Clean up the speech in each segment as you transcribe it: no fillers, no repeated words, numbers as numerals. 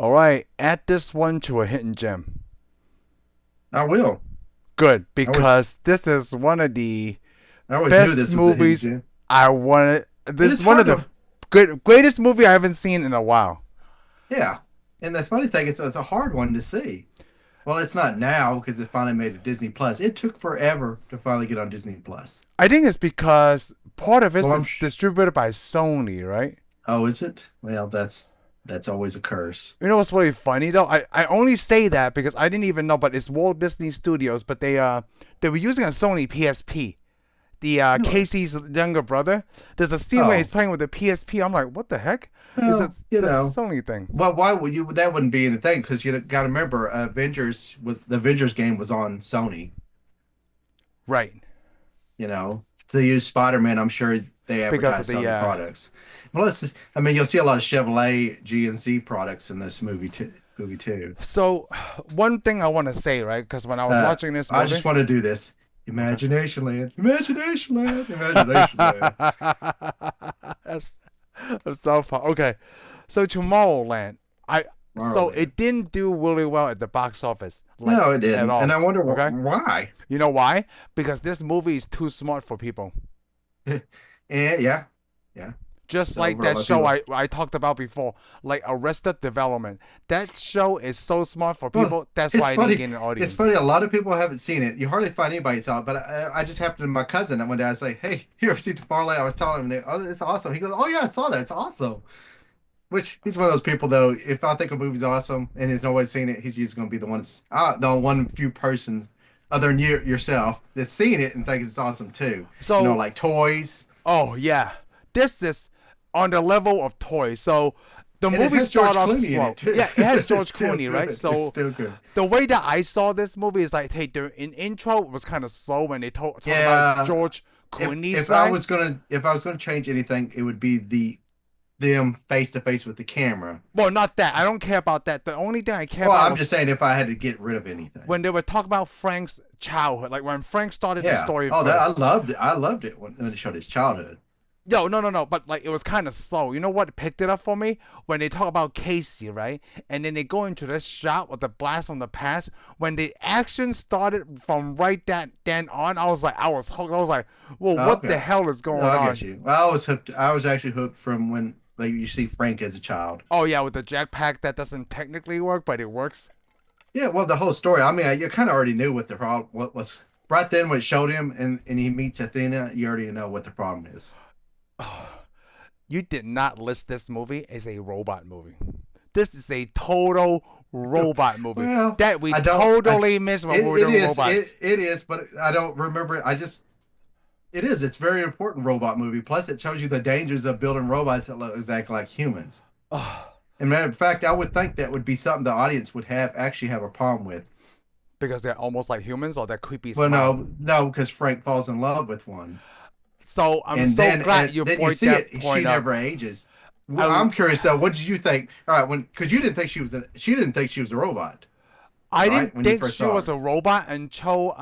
All right, add this one to a hidden gem. I will. Good, I always, because this is one of the I always knew best this was a hidden movies gem, I wanted. and This is it's one of hard the to, greatest movie I haven't seen in a while. yeah. And the funny thing is, it's a hard one to see. Well, it's not now because it finally made it Disney Plus. It took forever to finally get on Disney Plus. I think it's because part of it Well, is distributed by Sony, right? oh, is it? Well, that's always a curse. You know what's really funny though? I only say that because I didn't even know, but it's Walt Disney Studios, but they were using a Sony PSP. The Really? Casey's younger brother. There's a scene where he's Oh, playing with the PSP. I'm like, what the heck? Is it well, the Sony thing? well, why would you? That wouldn't be anything because you got to remember, Avengers was the Avengers game was on Sony. Right. To use Spider-Man, I'm sure they Because of advertise the Sony products. Plus, I mean, you'll see a lot of Chevrolet, GMC products in this movie too. So, one thing I want to say, right? Because when I was watching this I movie, just want to do this. Imagination Land, Imagination Land, Imagination Land. that's, that's so far. Okay, so Tomorrowland, I so Tomorrowland. it didn't do really well at the box office, like No, it at didn't, and all. I wonder Okay, why. you know why? Because this movie is too smart for people. And yeah, yeah. Just So like for a that lot of show people, I talked about before, like Arrested Development. That show is so smart for well, people. That's why it's I didn't funny. gain an It's audience. funny. A lot of people haven't seen it. You hardly find anybody saw it. But I just happened to my cousin that one day. I was like, "Hey, you ever seen Tomorrowland?" I was telling him, "Oh, it's awesome." He goes, "Oh yeah, I saw that. It's awesome." Which he's one of those people though. If I think a movie's awesome and he's always seen it, he's usually going to be the one few person other than yourself that's seen it and thinks it's awesome too. So, Like toys, oh yeah, this is on the level of toys. So the and it movie has George start off Clooney in slow. it too. Yeah, it has It's George still Clooney, right? good. It's So still good. the way that I saw this movie is like, hey, the in intro was kind of slow when they talk about Yeah. George If Clooney's if I side. was gonna change anything, it would be the them face to face with the camera. Well, not that. I don't care about that. The only thing I care Well, about I'm was just saying if I had to get rid of anything. when they were talking about Frank's childhood, like when Frank started the Yeah. story Oh, that I first. loved it. I loved it when they showed his childhood. Yo, no, no, no. But like, it was kind of slow. You know what picked it up for me when they talk about Casey, right? And then they go into this shot with the blast from the past. When the action started from right that then on, I was hooked. I was like, well, Oh, what the okay. hell is No, going I on? get you. I was hooked. I was actually hooked from when like you see Frank as a child. Oh yeah, with the jetpack that doesn't technically work, but it works. Yeah, well, the whole story. I mean, you kind of already knew what the problem what was right then when it showed him and he meets Athena. You already know what the problem is. You did not list this movie as a robot movie. This is a total robot movie Well, that we I don't. totally missed when we were It doing is. robots. It is, but I don't remember. I just. It is. It's a very important robot movie. Plus, it shows you the dangers of building robots that look exactly like humans. And matter of fact, I would think that would be something the audience would actually have a problem with. Because they're almost like humans or that creepy Well, smile. no, because Frank falls in love with one, So I'm and so then glad you you point see that it. She point up. never ages. Well, I I'm curious though. What did you think? All right, because you didn't think she didn't think she was a robot, I right? didn't When you think first she saw was her, a robot until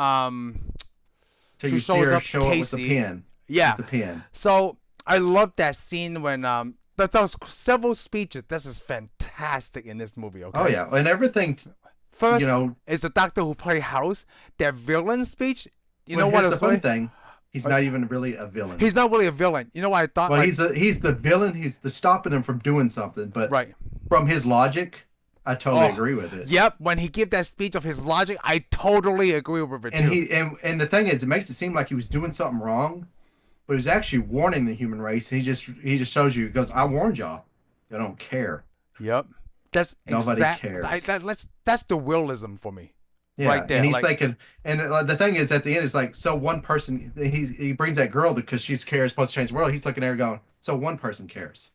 till she you see shows her up show it with the Casey. pen, Yeah. pen. So I love that scene when those several speeches. This is fantastic in this movie. Oh Okay. yeah, and everything. You First know, is the doctor who played House. That villain speech. You well, know what here's the is funny funny? thing. He's not even really a villain. He's not really a villain. You know what I thought? Well, Like, he's the villain. He's the stopping him from doing something. But right. from his logic, I totally Oh, agree with it. yep. When he gave that speech of his logic, I totally agree with it And too. and the thing is, it makes it seem like he was doing something wrong, but he was actually warning the human race. He just shows you. He goes, "I warned y'all. I don't care. Yep. That's Nobody exact. cares." That's the willism for me, Yeah, right and there. he's Like, thinking, and the thing is, at the end, it's like, so one person, he brings that girl because she's cares, supposed to change the world. He's looking at her going, so one person cares.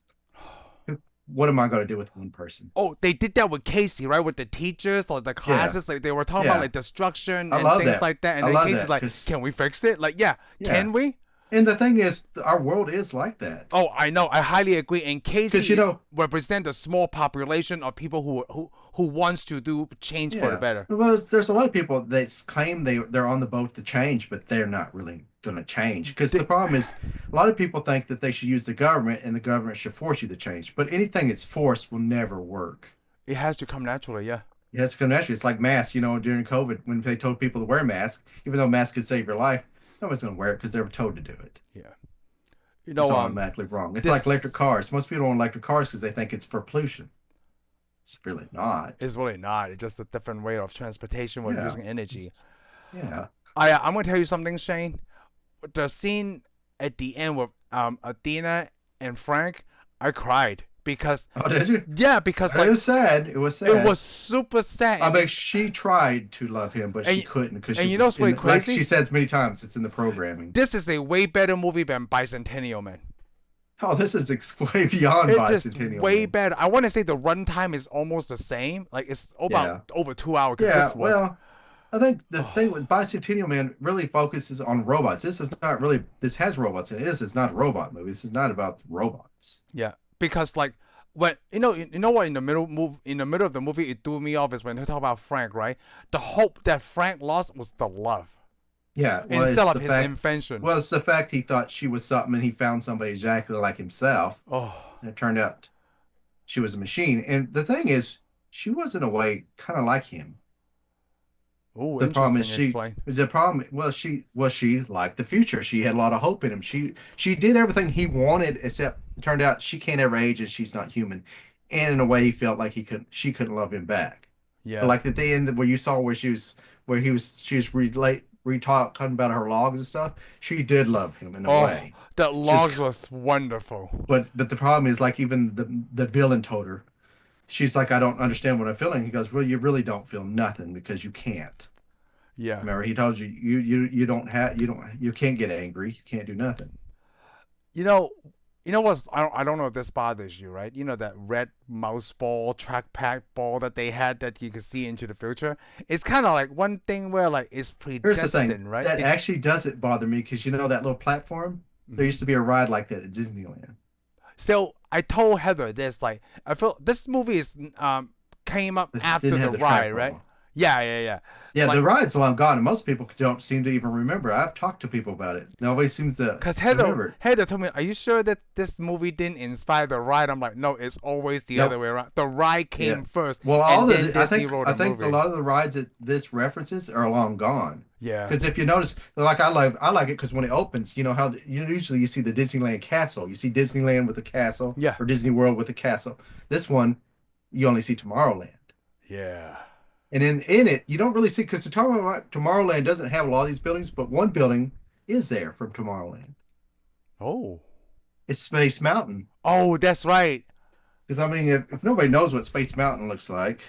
What am I going to do with one person? oh, they did that with Casey, right? With the teachers or the Yeah, classes, like they were talking about yeah, like destruction I and love things that. like that. And I then love Casey's that like, because "Can we fix it?" Like, yeah, yeah, can we? and the thing is, our world is like that Oh, I know. I highly agree. And because Casey represent a small population of people who wants to do change for the yeah. better. Well, there's a lot of people that claim they're on the boat to change, but they're not really going to change. Because the They, problem is, a lot of people think that they should use the government, and the government should force you to change. But anything that's forced will never work. It has to come naturally. Yeah. It has to come naturally. It's like masks, during COVID when they told people to wear masks, even though masks could save your life, nobody's going to wear it because they were told to do it. Yeah. You It's know, automatically wrong. It's like electric this cars. Most people don't want electric cars because they think it's for pollution. It's really not. is really not. It's just a different way of transportation with Yeah. using energy. Yeah. I'm gonna tell you something, Shane. The scene at the end with Athena and Frank, I cried because Oh, did you? yeah, because It like was sad. It was sad. it was super sad. I mean, she tried to love him, but she And- couldn't because and she you know was what's really like crazy? she says many times, it's in the programming. This is a way better movie than Bicentennial Man. Oh, this is way beyond It's just Bicentennial way Man. better. I want to say the runtime is almost the same. Like it's about over 2 hours. Yeah, This was, well, I think the thing with Bicentennial Man really focuses on robots. This is not really. This has robots in it. This is not a robot movie. This is not about robots. yeah, because like when you know what in the middle of the movie it threw me off is when they talk about Frank, right? The hope that Frank lost was the love Yeah, well, instead it's of the his fact. invention. Well, it's the fact he thought she was something, and he found somebody exactly like himself, Oh, and it turned out she was a machine. And the thing is, she was in a way kind of like him. oh, The problem interesting. is Explain. the problem she liked the future. She had a lot of hope in him. She did everything he wanted, except it turned out she can't ever age and she's not human. And in a way, he felt like she couldn't love him back. But Yeah. like at the end where you saw she was talking about her logs and stuff, she did love him in a Oh, way. that log was wonderful. But the problem is like even the villain told her, she's like, I don't understand what I'm feeling. He goes, well, you really don't feel nothing because you can't. Yeah. Remember, he told you you can't get angry, you can't do nothing. You know, what? I don't know if this bothers you, right? You know that red mouse ball, trackpad ball that they had that you could see into the future. It's kind of like one thing where like it's Here's the thing, predestined, right? that actually doesn't bother me because that little platform. There used to be a ride like that at Disneyland. So I told Heather this, like I feel this movie is came up It after didn't the have the track ride, right? ball. Yeah. Yeah, Like- the ride's long gone, and most people don't seem to even remember. I've talked to people about it. Nobody seems to Because remember it. Heather told me, "Are you sure that this movie didn't inspire the ride?" I'm like, "No, it's always the Nope. other way around. The ride came Yeah. first. Well, and all then the I Disney think wrote I a think a movie." lot of the rides that this references are long gone. Yeah. Because if you notice, like I like it because when it opens, how usually you see the Disneyland castle. You see Disneyland with the castle, Yeah. or Disney World with the castle. This one, you only see Tomorrowland. Yeah. And in it, you don't really see because Tomorrowland doesn't have a lot of these buildings, but one building is there from Tomorrowland. Oh. It's Space Mountain. Oh, that's right. Because I mean, if nobody knows what Space Mountain looks like,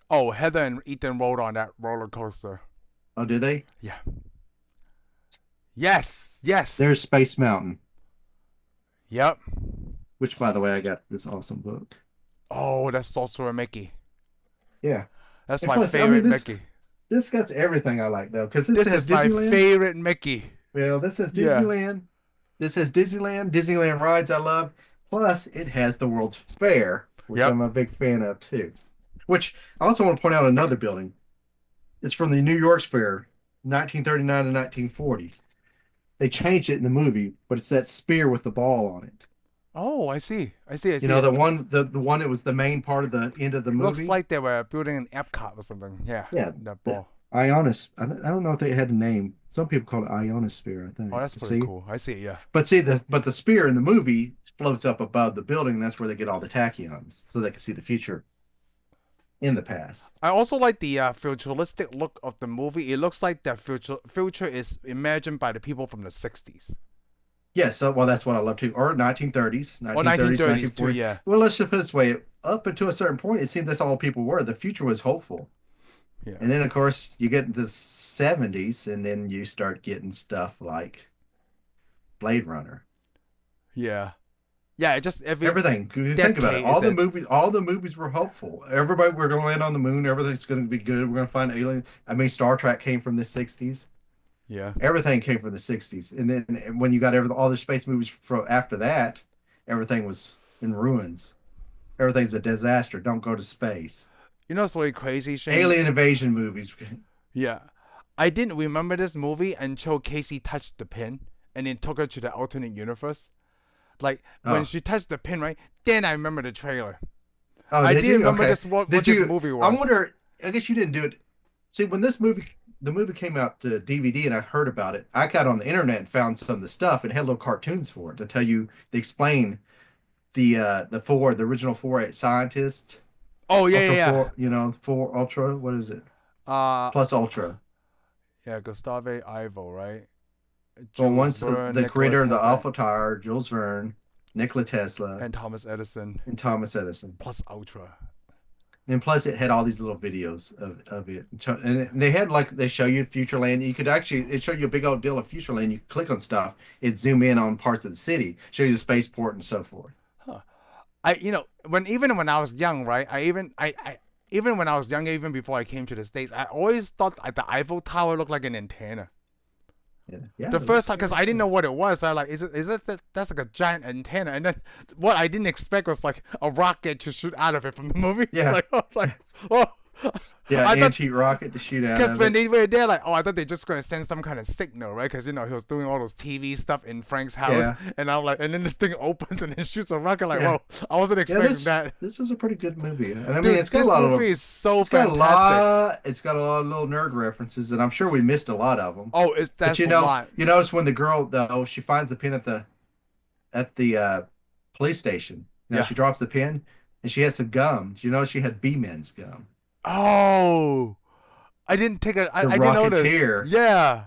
Oh, Heather and Ethan rode on that roller coaster. oh, do they? Yeah. Yes. There's Space Mountain, Yep. which, by the way, I got this awesome book. Oh, that's also a Mickey. Yeah, That's And my plus, I favorite mean, this- Mickey. this got everything I like though, because This has is my Disneyland. favorite Mickey. Well, this has Yeah. Disneyland. This has Disneyland rides I love. Plus, it has the World's Fair, which Yep. I'm a big fan of too. Which I also want to point out another building. It's from the New York's Fair, 1939 to 1940. They changed it in the movie, but it's that spear with the ball on it. Oh, I see. I see. The one that was the main part of the end of the movie. Looks like they were building an Epcot or something. Yeah. Yeah, That ball. Ionis. I don't know if they had a name. Some people call it Ionosphere, I think. Oh, that's pretty cool. I see. Yeah. But the spear in the movie floats up above the building. And that's where they get all the tachyons, so they can see the future in the past. I also like the futuristic look of the movie. It looks like the future is imagined by the people from the 60s. Yes, well, that's what I love too. Or 1930s, Or 1930s too, 1940s. yeah. Well, let's just put it this way: up until a certain point, it seemed that's all people were. The future was hopeful. Yeah. And then, of course, you get into the 70s, and then you start getting stuff like Blade Runner. Yeah. Yeah, Everything. You think about it. decade is All the movies were hopeful. Everybody, we're going to land on the moon. Everything's going to be good. We're going to find aliens. I mean, Star Trek came from the 60s. Yeah. Everything came from the 60s. And then when you got all the space movies from after that, everything was in ruins. Everything's a disaster. Don't go to space. You know what's really crazy, Shane? Alien invasion movies. Yeah. I didn't remember this movie until Casey touched the pin and then took her to the alternate universe. Like, when Oh. she touched the pin, right? Then I remember the trailer. Oh, I did didn't you? remember Okay. this what Did this you? movie I was. wonder. I guess you didn't do it. See, when the movie came out to DVD, and I heard about it, I got on the internet and found some of the stuff, and it had little cartoons for it to tell you, they explain the original four scientists, Oh yeah, Ultra yeah, Four, four Ultra. What is it? yeah. Plus Ultra. Yeah, Gustave Ivo, right? Well, Jules once Verne, the Nikola creator of the Tesla, Alpha Tower, Jules Verne, Nikola Tesla, and Thomas Edison, and Thomas Edison. plus Ultra. And plus, it had all these little videos of it, and they had like they show you Futureland. You could actually it showed you a big old deal of Futureland. You could click on stuff, it zoom in on parts of the city, show you the spaceport and so forth. Huh. Even when I was young, right? Even when I was young, even before I came to the States, I always thought the Eiffel Tower looked like an antenna. Yeah, yeah. The It first looks time, like because it I didn't know does. what it was, so I like, that's like a giant antenna, and then what I didn't expect was like a rocket to shoot out of it from the movie. Yeah, Like, I was like, oh, yeah. I thought Anti rocket to shoot out because of when it. they were there, like, oh, I thought they just gonna send some kind of signal, right? Because he was doing all those TV stuff in Frank's house, Yeah, and I'm like, and then this thing opens and it shoots a rocket. Like, yeah, whoa, I wasn't yeah. expecting that. This is a pretty good movie, and I mean, Dude, this movie is so fantastic. it's got a lot of little nerd references, and I'm sure we missed a lot of them. Oh, But that's a lot. you notice when the girl though she finds the pin at the police station. Yeah. She drops the pin, and she has some gum. You know, she had B-Men's gum. Oh, I didn't take a. The I didn't notice. Rocketeer. Yeah.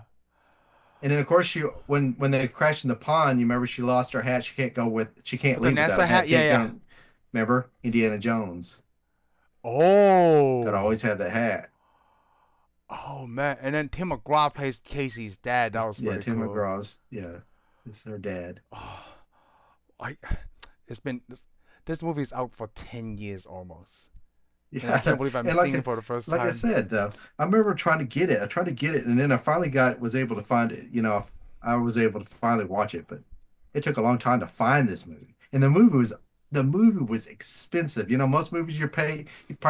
And then of course she when they crashed in the pond, you remember she lost her hat. She can't With the leave without NASA a hat. hat. Yeah, Can't yeah. go. Remember Indiana Jones? Gotta Oh. always have the hat. Oh man. And then Tim McGraw plays Casey's dad. That was Yeah, pretty Tim cool. McGraw's. Yeah, it's her dad. Oh, I. It's been this movie's out for 10 years almost, and I can't Yeah, believe I'm and seeing it for the first like I time. said, though, I remember trying to get it. I tried to get it, and then I finally was able to find it. I was able to finally watch it, but it took a long time to find this movie. And the movie was expensive. Most movies you probably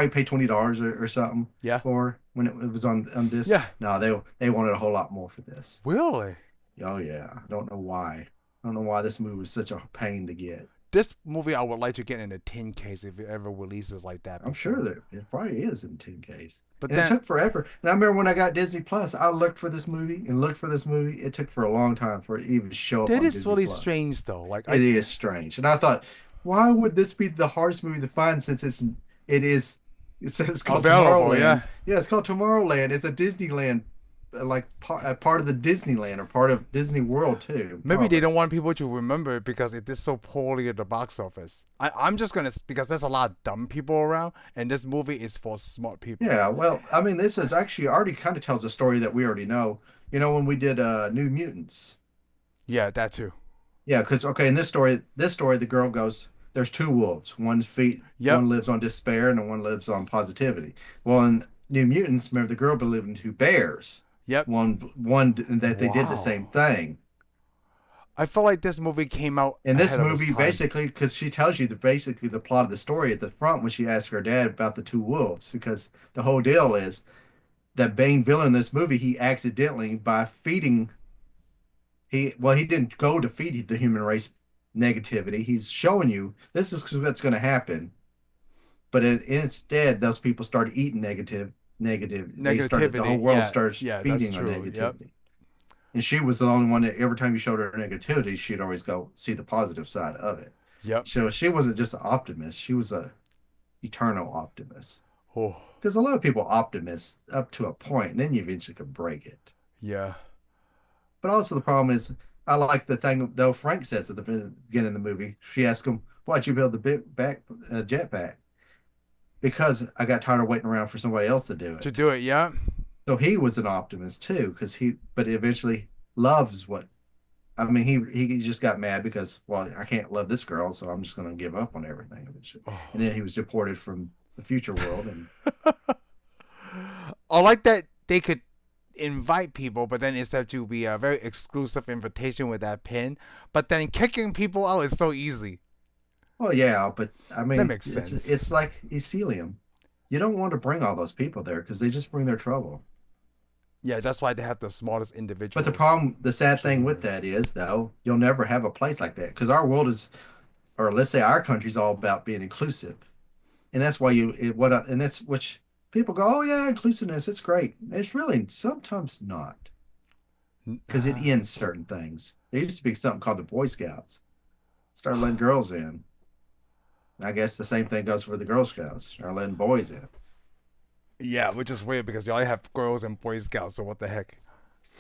pay $20 or something Yeah. for when it was on disc. Yeah. No, they wanted a whole lot more for this. Really. Oh yeah, I don't know why. I don't know why this movie was such a pain to get. This movie I would like to get in a 10 case if it ever releases like that I'm sure before. that it probably is in 10Ks. But And it then took forever. And I remember when I got Disney Plus, I looked for this movie and looked for this movie. It took for a long time for it to even show up that on is Disney really Plus. strange though. Like It is strange. And I thought, why would this be the hardest movie to find since it is it says it's called available. Tomorrowland. Yeah. Yeah, it's called Tomorrowland. It's a Disneyland like part of the Disneyland or part of Disney World too. Maybe they Probably. don't want people to remember it because it did so poorly at the box office. I'm just gonna because there's a lot of dumb people around, and this movie is for smart people. Yeah, well, I mean, this is actually already kind of tells a story that we already know. When we did New Mutants. Yeah, that too. Yeah, because okay, in this story, the girl goes, "There's two wolves. Yep. One lives on despair, and the one lives on positivity." Well, in New Mutants, remember the girl believed in two bears. Yep. One that they did the Wow. same thing. I feel like this movie came out In this ahead of its movie, time. basically, because she tells you basically the plot of the story at the front when she asks her dad about the two wolves, because the whole deal is that main villain in this movie, he accidentally by feeding he didn't go to feed the human race negativity. He's showing you this is what's going to happen. But instead, those people started eating negative. The whole Negativity. world Yeah. starts Yeah, that's feeding on true. Yep. negativity. And she was the only one that every time you showed her negativity, she'd always go see the positive side of it. Yep. So she wasn't just an optimist; she was a eternal optimist. Oh. Because a lot of people are optimists up to a point, and then you eventually could break it. Yeah. But also the problem is, I like the thing though Frank says at the beginning of the movie. She asks him, "Why'd you build the jetpack?" Because I got tired of waiting around for somebody else to do To it. do it. Yeah. So he was an optimist too, but eventually loves what. I mean, he just got mad because, well, I can't love this girl, so I'm just going to give up on everything eventually. And Oh. then he was deported from the future world, and I like that they could invite people, but then it's have to be a very exclusive invitation with that pin. But then kicking people out is so easy. well, yeah, but I That mean, makes sense. it's like Ecelium. You don't want to bring all those people there because they just bring their trouble. Yeah, that's why they have the smallest But individuals. the sad thing with that is, though, you'll never have a place like that because our world is, or let's say our country's all about being inclusive. and that's why and that's which people go, oh yeah, inclusiveness, it's great. It's really sometimes not because it Ah, ends certain things. There used to be something called the Boy Scouts. Started letting girls in. I guess the same thing goes for the Girl Scouts. Start letting boys in. yeah, which is weird because you only have girls and Boy Scouts, so what the heck?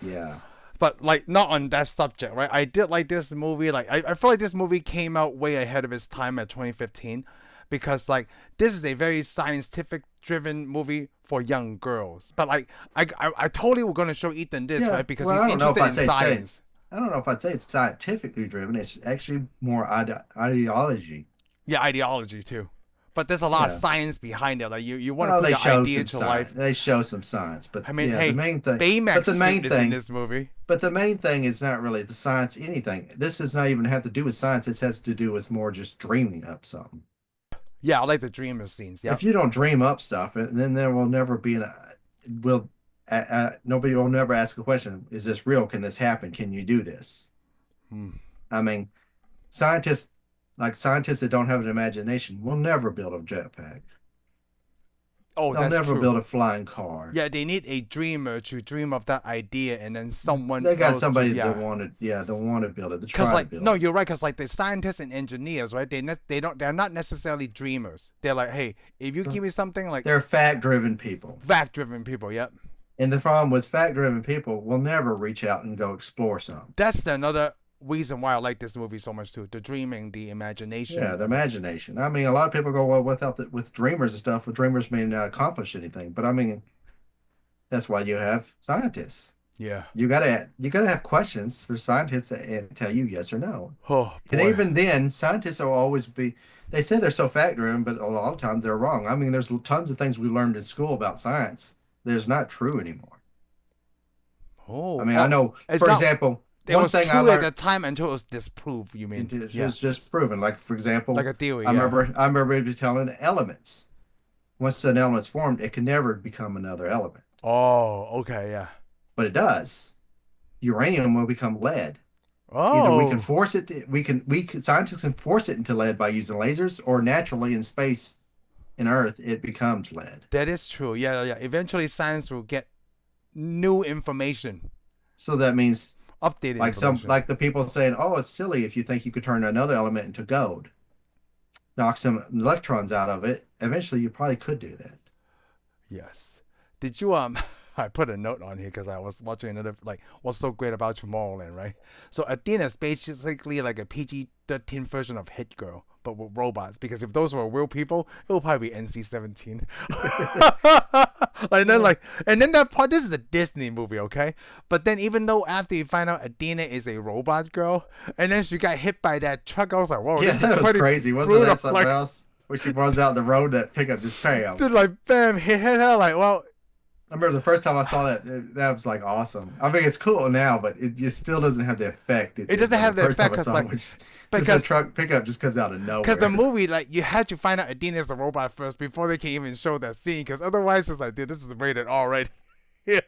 Yeah. But like not on that subject, right? I did like this movie. Like I feel like this movie came out way ahead of its time at 2015 because like this is a very scientific driven movie for young girls. But like I totally was gonna show Ethan this, Yeah. right? Because Well, he's I don't know if interested I'd in say science. I don't know if I'd say it's scientifically driven. It's actually more ideology. Yeah, ideology too. But there's a lot of Yeah. science behind it. Like you want to Well, put they your show idea some to science. life. They show some science, but I mean, yeah, the hey, main thing. But Baymax the main suit is in thing. this movie. But the main thing is not really the science anything. This does not even have to do with science. It has to do with more just dreaming up something. Yeah, I like the dreamer scenes. If Yep. you don't dream up stuff, then there will never be will nobody will never ask a question. Is this real? Can this happen? Can you do this? Hmm. I mean, scientists scientists that don't have an imagination will never build a jetpack. Oh, They'll that's never true. build a flying car. Yeah, they need a dreamer to dream of that idea, and then someone They got else to somebody that yeah. wanted, yeah, they want to build it, to Cause try to like no, build it. you're right. Cause like the scientists and engineers, right? They're not necessarily dreamers. They're like, hey, if you give me something like They're fact-driven people. fact-driven people, yep. And the problem with fact-driven people will never reach out and go explore some. That's another reason why I like this movie so much too. The dreaming, the imagination Yeah, the of it. imagination. I mean, a lot of people go, well, with dreamers and stuff, with dreamers may not accomplish anything. But I mean, that's why you have scientists. Yeah. You gotta have questions for scientists to tell you yes or no. Oh And boy. even then, scientists will always be. They say they're so fact driven, but a lot of times they're wrong. I mean, there's tons of things we learned in school about science that's not true anymore. I Oh. mean, I Oh. know, It's for not. example, It one was thing I true at learned the time until it was disproved. You mean? it Yeah. was just proven. Like for Like example, a theory. I Yeah. remember I remember telling elements. Once an element's formed, it can never become another element, Oh. Okay. Yeah. but it does. Uranium will become lead. Either we can Oh. force it to, we can, scientists can force it into lead by using lasers, or naturally in space in Earth it becomes lead. That is true. Yeah. Yeah. Eventually, science will get new information, So that means updated information. like the people saying, "Oh, it's silly if you think you could turn another element into gold, knock some electrons out of it. Eventually, you probably could do that." Yes. Did you I put a note on here because I was watching another like what's so great about Tomorrowland, right? So Athena is basically like a PG-13 version of Hit Girl, but with robots. Because if those were real people, it would probably be NC-17. Like then Yeah, like and then that part. This is a Disney movie, okay? But then even though after you find out Athena is a robot girl, and then she got hit by that truck, I was like, whoa, yeah, this is that was pretty crazy. Wasn't brutal. that something Like, else? When she runs out the road, that pickup just bam. just like bam, hit her. Like, well, I remember the first time I saw that, that was like awesome. I mean, it's cool now, but it just still doesn't have the effect it it did doesn't when the have the first time effect I because saw it, like which because the because truck pickup just comes out of because the nowhere. movie like you had to find out Adina is a robot first before they can even show that scene because otherwise it's like dude this is rated already. Yeah,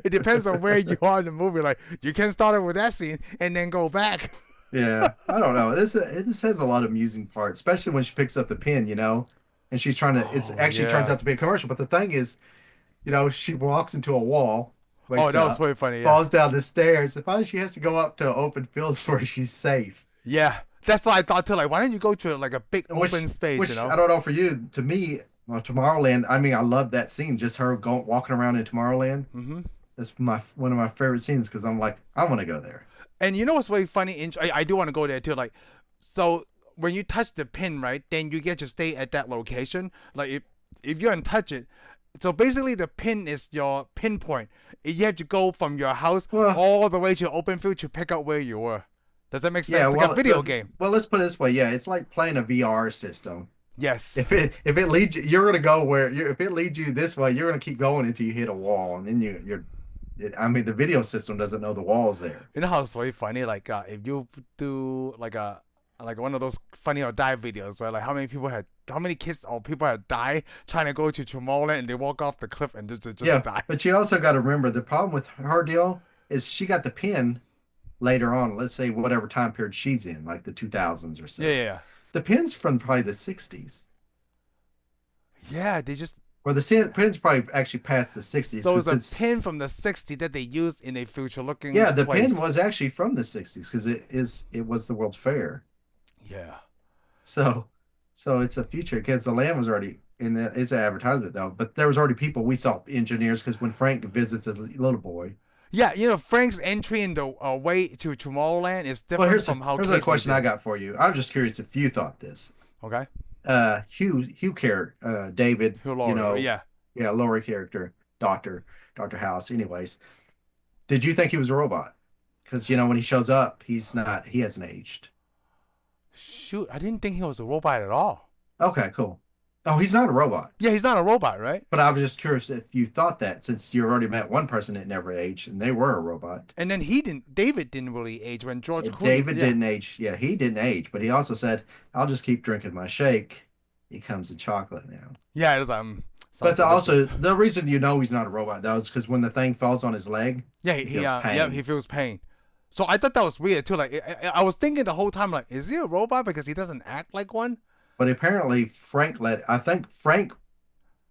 it depends on where you are in the movie. Like you can start it with that scene and then go back. Yeah, I don't know. It just has a lot of amusing parts, especially when she picks up the pin, and she's trying to. It's Oh actually turns yeah. out to be a commercial, but the thing is, she walks into a wall, Oh wakes that was up, pretty funny. Yeah. falls down the stairs, and finally she has to go up to open fields where she's safe. Yeah. That's what I thought too. Like why don't you go to like a big Which, open space? You which know. I don't know for you. To me, well, Tomorrowland. I mean, I love that scene. Just her going walking around in Tomorrowland. Mm-hmm. That's one of my favorite scenes because I'm like, I want to go there. And you know what's really funny? I do want to go there too. Like, so when you touch the pin, right, then you get to stay at that location. Like, if you untouch it, so basically the pin is your pinpoint. You have to go from your house Well, all the way to open field to pick up where you were. Does that make yeah. sense? Like a video game. Well, let's put it this way. Yeah, it's like playing a VR system. Yes. If it leads you, you're gonna go if it leads you this way, you're gonna keep going until you hit a wall, and then I mean, the video system doesn't know the walls there. You know how it's really funny? Like, if you do like one of those funny or die videos, right? Like how many kids or people had died trying to go to Tomorrowland and they walk off the cliff and just Yeah, die. but you also got to remember the problem with her deal is she got the pin later on. Let's say whatever time period she's in, like the 2000s or Yeah, so. yeah, yeah. The pin's from probably the 60s. Yeah, they just Well, the pen's probably actually past the 60s so it's because a it's pin from the '60s that they used in a future-looking yeah, the pen place. was actually from the 60s because it was the World's Fair. Yeah. So so it's a future because the land was already in the it's an advertisement though, but there was already people we saw engineers because when Frank visits a little boy. Yeah, Frank's entry in the way to Tomorrowland is Well, different from how here's a Casey question I did. got for you. I was just curious if you thought this. Okay. Hugh David, Hugh you Laurie. know, Yeah. yeah, Laurie character, Doctor House. Anyways, did you think he was a robot? Because when he shows up, he hasn't aged. Shoot, I didn't think he was a robot at all. Okay, cool. Oh, he's not a robot. Yeah, he's not a robot, right? But I was just curious if you thought that since you already met one person that never aged and they were a robot. And then he didn't. David didn't really age when George Clooney. David Yeah. didn't age. Yeah, he didn't age, but he also said, "I'll just keep drinking my shake. It comes in chocolate now." Yeah, it was But sounds delicious. also the reason he's not a robot though is because when the thing falls on his leg, Yeah, he feels pain. yeah, he feels pain. So I thought that was weird too. Like I was thinking the whole time, like, is he a robot because he doesn't act like one? But apparently I think Frank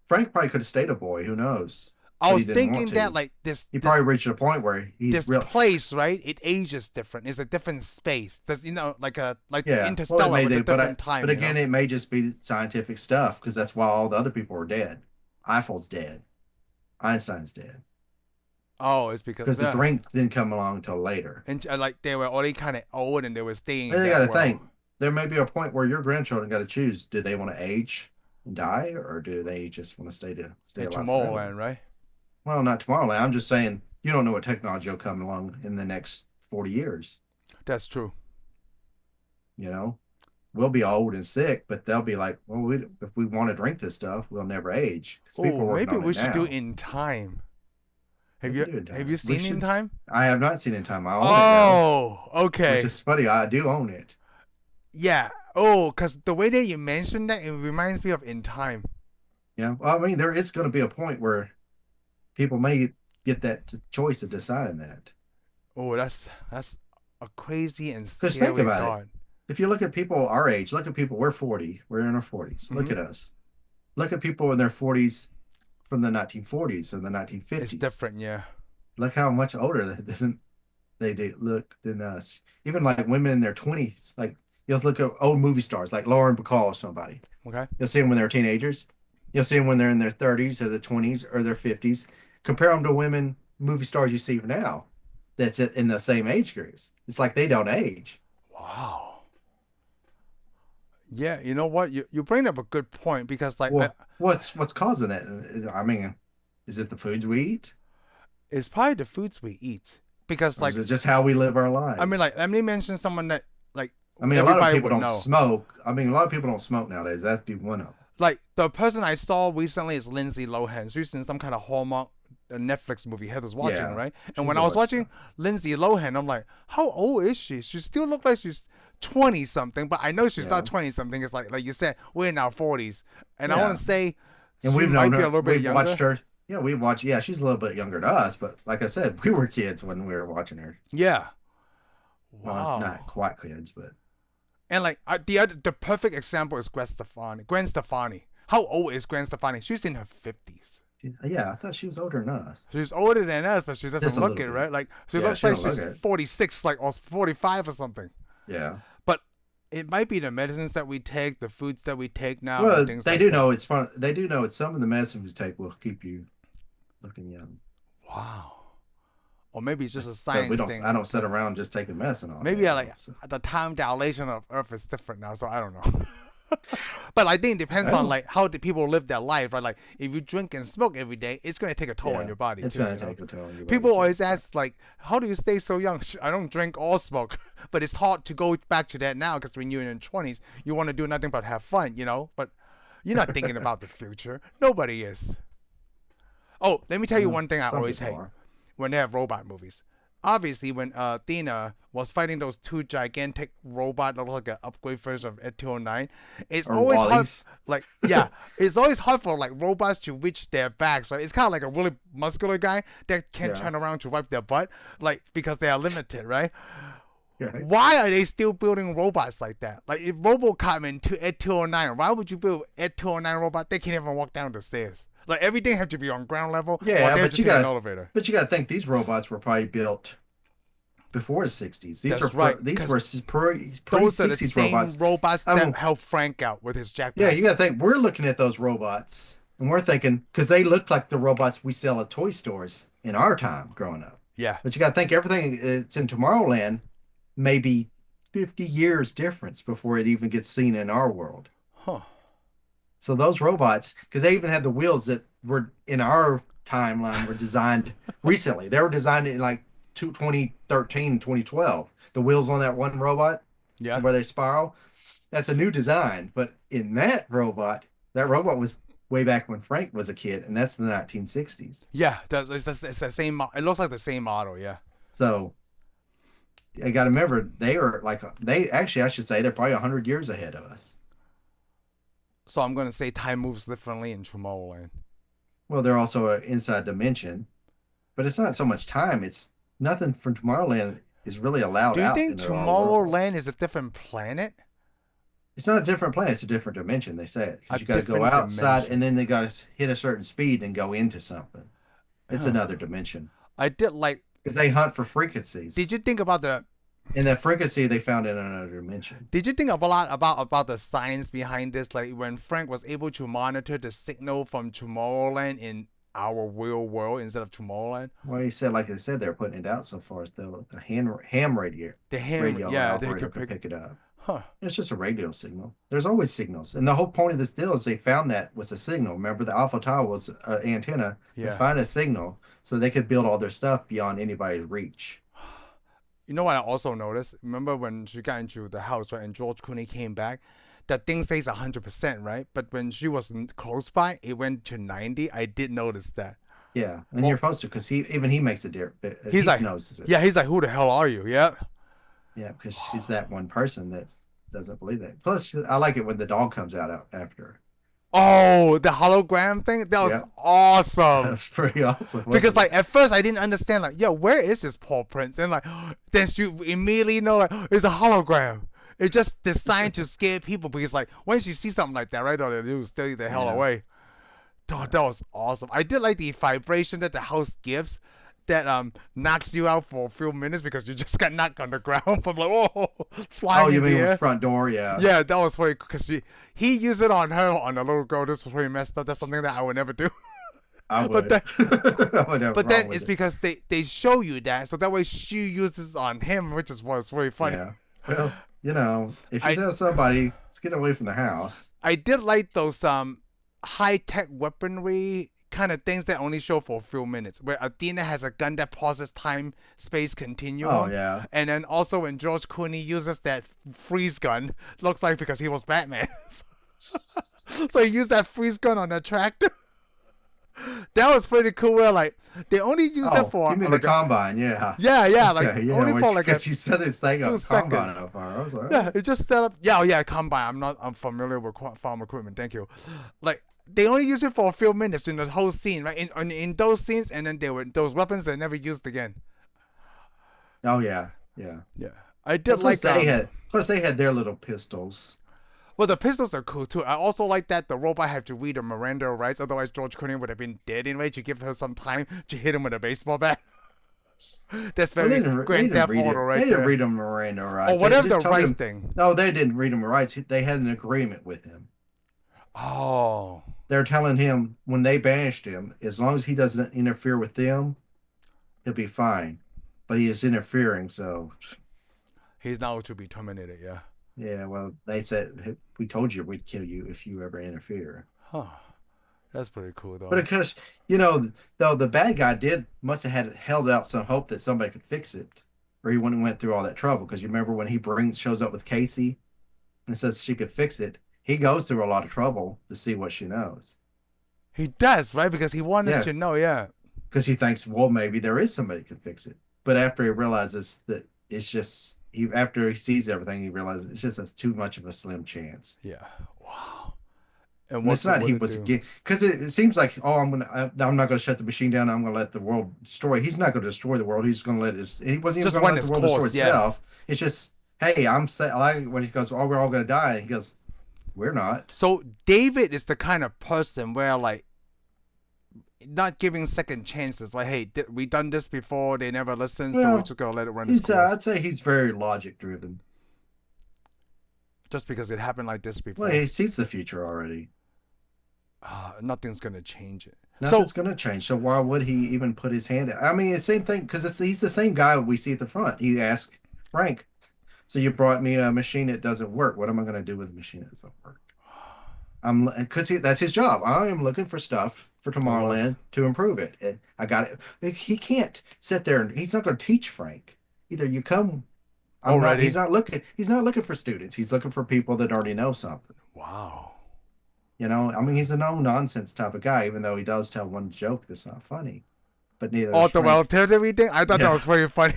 probably could have stayed a boy. Who knows? I But he was didn't want thinking that to. like this He this probably reached a point where he's this real. place, right? It ages different. It's a different space. There's like Yeah, well, it Interstellar may with a do, different time. but again, it may just be scientific stuff because that's why all the other people are dead. Eiffel's dead. Einstein's dead Oh, it's because because the drink didn't come along until later. and like they were already kind of old and they were staying in And you got that to world. think there may be a point where your grandchildren got to choose: do they want to age and die, or do they just want to stay In alive forever? Tomorrowland, right? Well, not Tomorrowland. I'm just saying you don't know what technology will come along in the next 40 years. That's true. You know, we'll be old and sick, but they'll be like, well, if we want to drink this stuff, we'll never age because people Oh, are working maybe on we it should do now. In Time. Have We you can do In Time. have you We seen In should. Time? I have not seen it in time. I own it Oh, though, which okay. is funny. I do own it. Yeah. Oh, because the way that you mentioned that, it reminds me of In Time. Yeah. Well, I mean, there is going to be a point where people may get that choice of deciding that. Oh, that's a crazy and Because think scary about it. thought. If you look at people our age, look at people, we're 40, we're in our 40s. Look Mhm. at us. Look at people in their 40s from the 1940s or the 1950s. It's different, yeah. Look how much older they look than us. Even like women in their 20s, like you'll look at old movie stars like Lauren Bacall or somebody. Okay. You'll see them when they're teenagers. You'll see them when they're in their 30s or their 20s or their 50s. Compare them to women movie stars you see now that's in the same age groups. It's like they don't age. Wow. Yeah, you know what? You bring up a good point because like Well, what's causing it? I mean, is it the foods we eat? it's probably the foods we eat because Or like is it just how we live our I mean lives? like let me mention someone that like I mean, a lot of everybody people would don't know. smoke. I mean, a lot of people don't smoke nowadays. That's be one of them. Like the person I saw recently is Lindsay Lohan. She's in some kind of Hallmark Netflix movie Heather's watching, Yeah, right? And she's when a I was bunch of watching stuff. Lindsay Lohan, I'm like, how old is she? She still looks like she's 20 something, but I know she's Yeah, not 20 something. It's like you said, we're in our 40s, and I want yeah. to say And she we've might known be a her. little bit We've watched younger. her. Yeah, we've watched. Yeah, she's a little bit younger than us, but like I said, we were kids when we were watching her. Yeah. Well, it's not Wow. quite kids, but And like the perfect example is Gwen Stefani. Gwen Stefani. How old is Gwen Stefani? She's in her 50s. yeah, I thought she was older than us. She's older than us, but she Just doesn't a look little it, bit. right? Like she Yeah, looks she like don't look she's it. 46, like or 45 or something. Yeah. But it might be the medicines that we take, the foods that we take now, Well, and things they like do that. know it's fun. They do know it's some of the medicine you take will keep you looking young. Wow. Or maybe it's just a But we science don't. thing. I don't sit around just taking medicine all Maybe day. I like So, the time dilation of Earth is different now, so I don't know. But I think it depends on well, like how the people live their life, right? Like if you drink and smoke every day, it's gonna take a toll on yeah, your body it's too. gonna take a toll on your body People too. always ask like, how do you stay so young? I don't drink or smoke, but it's hard to go back to that now because when you're in your 20s, you want to do nothing but have fun. But you're not thinking about the future. Nobody is. Oh, let me tell you one thing I Some always people hate are. when they have robot movies. Obviously, when Dina was fighting those two gigantic robots that look like an upgrade version of Ed 209, it's Or always hard. Wally's. Like, yeah, it's always hard for like robots to reach their backs. Right? It's kind of like a really muscular guy that can't Yeah. turn around to wipe their butt, like because they are limited, right? Okay. Why are they still building robots like that? Like if RoboCop in Ed 209, why would you build Ed 209 robot? They can't even walk down the stairs. Like everything had to be on ground level, or Yeah, they have to take an elevator. but you gotta think these robots were probably built before the 60s. That's right, These because were pre those are the 60s same robots. robots I that mean, helped Frank out with his yeah, jackpack. you gotta think we're looking at those robots and we're thinking because they look like the robots we sell at toy stores in our time growing up. Yeah. But you gotta think everything it's in Tomorrowland maybe 50 years difference before it even gets seen in our world. Huh. So those robots, because they even had the wheels that were in our timeline were designed recently. They were designed in like 2013, 2012. The wheels on that one robot Yeah. where they spiral, that's a new design. But in that robot was way back when Frank was a kid, and that's the 1960s. Yeah. It's the same. It looks like the same model. Yeah. So I got to remember they were like they actually I should say they're probably 100 years ahead of us. So I'm gonna say time moves differently in Tomorrowland. Well, they're also an inside dimension, but it's not so much time. It's nothing from Tomorrowland is really allowed Do you out think into our world. Tomorrowland is a different planet? It's not a different planet, it's a different dimension, they say it. A Because you got to go different outside and dimension. then they got to hit a certain speed and go into something. It's Huh. another dimension. I did like. Because they hunt for Did frequencies. you think about the? And that frequency they found in another dimension. Did you think a lot about the science behind this? Like when Frank was able to monitor the signal from Tomorrowland in our real world instead of Tomorrowland. Well, he said, like I said, they're putting it out so far as the ham The ham, radio yeah, they operator could could pick. pick it up. Huh. It's just a radio signal. There's always signals. And the whole point of this deal is they found that was a signal. Remember, the Alpha Tower was an antenna. They Yeah. find a signal so they could build all their stuff beyond anybody's reach. You know what I also noticed? Remember when she got into the house, right, and George Clooney came back? That thing says 100%, right? But when she was close by, it went to 90. I did notice that. Yeah, and Well, you're supposed to because he makes a deer. he's He like, knows it. yeah, he's like, who the hell are you? Yeah. Yeah, because she's that one person that doesn't believe that. Plus, I like it when the dog comes out after. Oh, the hologram thing? That was Yeah, that awesome. was pretty awesome, Because wasn't it? like at first I didn't understand like, yo, where is this Paul Prince? And like then you immediately know like it's a hologram. It's just designed to scare people because like once you see something like that, right, or you stay the hell Yeah, away. Oh, that was awesome. I did like the vibration that the house gives that knocks you out for a few minutes because you just got knocked on the ground from like whoa Oh, flying you in the mean with air. front door? Yeah, Yeah, that was funny because he used it on her on the little girl. This was pretty messed up. That's something that I would never do. I but would. then I would have a but then problem it's with it. because they show you that, so that way she uses on him, which is what's really funny. Yeah. Well, if you I tell somebody, let's get away from the house. I did like those high tech weaponry kind of things that only show for a few minutes, where Athena has a gun that pauses time space Oh continuum, yeah. and then also when George Clooney uses that freeze gun, looks like because he was Batman, so he used that freeze gun on the tractor. That was pretty cool. Where like they only use it Oh, for you mean the like combine? Yeah. yeah, like Okay. Yeah. only for like a Because she set this thing few up, combine seconds. up on her. I was like, Yeah, oh. it just set up. Yeah, oh, yeah, combine. I'm familiar with farm equipment. Thank you. Like they only use it for a few minutes in the whole scene, right? In those scenes, and then they were those weapons are never used again. Oh yeah. Yeah. Yeah, I But did like plus they had their little pistols. Well, the pistols are cool too. I also like that the robot had to read the Miranda rights, otherwise George Clooney would have been dead anyway. To give her some time to hit him with a baseball bat. That's Well, very they Grand didn't Theft read Auto it. They right didn't there. read them Miranda Or rights. They whatever the just told rights him. thing. No, they didn't read him rights. They had an agreement with him. Oh, They're telling him when they banished him, as long as he doesn't interfere with them, he'll be fine. But he is interfering, so he's now to be terminated. Yeah. yeah. Well, they said we told you we'd kill you if you ever interfere. Huh. That's pretty cool But though. of course, though the bad guy must have had held out some hope that somebody could fix it, or he wouldn't have went through all that trouble. Because you remember when he shows up with Casey and says she could fix it, he goes through a lot of trouble to see what she knows. He does, right? Because he wants us Yeah, to know, yeah. because he thinks, well, maybe there is somebody who can fix it. But after he realizes that it's just after he sees everything, he realizes it's just too much of a slim chance. Yeah. Wow. And And what it's good not would he it was do? again because it seems like I'm not going to shut the machine down. I'm going to let the world destroy. He's not going to destroy the world. He's going to let his. He wasn't even Just going to went let the its world destroy course, yeah. itself. It's just hey, I'm like when he goes, oh, we're all going to die. He goes, we're not. So David is the kind of person where like not giving second chances. Like, hey, we done this before? They never listened, so we're Well, just gonna let it run its he's course, I'd say he's very logic driven. just because it happened like this Well, before. he sees the future already. Nothing's gonna change it. So, Nothing's going to change. So why would he even put his hand out? I mean, the same thing because he's the same guy we see at the front. He asked Frank, "So you brought me a machine that doesn't work. What am I going to do with a machine that doesn't work?" I'm because that's his job. I am looking for stuff for it was Tomorrowland to improve it. I got it. He can't sit there and he's not going to teach Frank. Either you come. I'm not. already. He's not looking for students. He's looking for people that already know something. Wow. I mean, he's a no nonsense type of guy. Even though he does tell one joke that's not funny, but neither is All the Frank. relativity thing, I thought that Yeah, was very funny.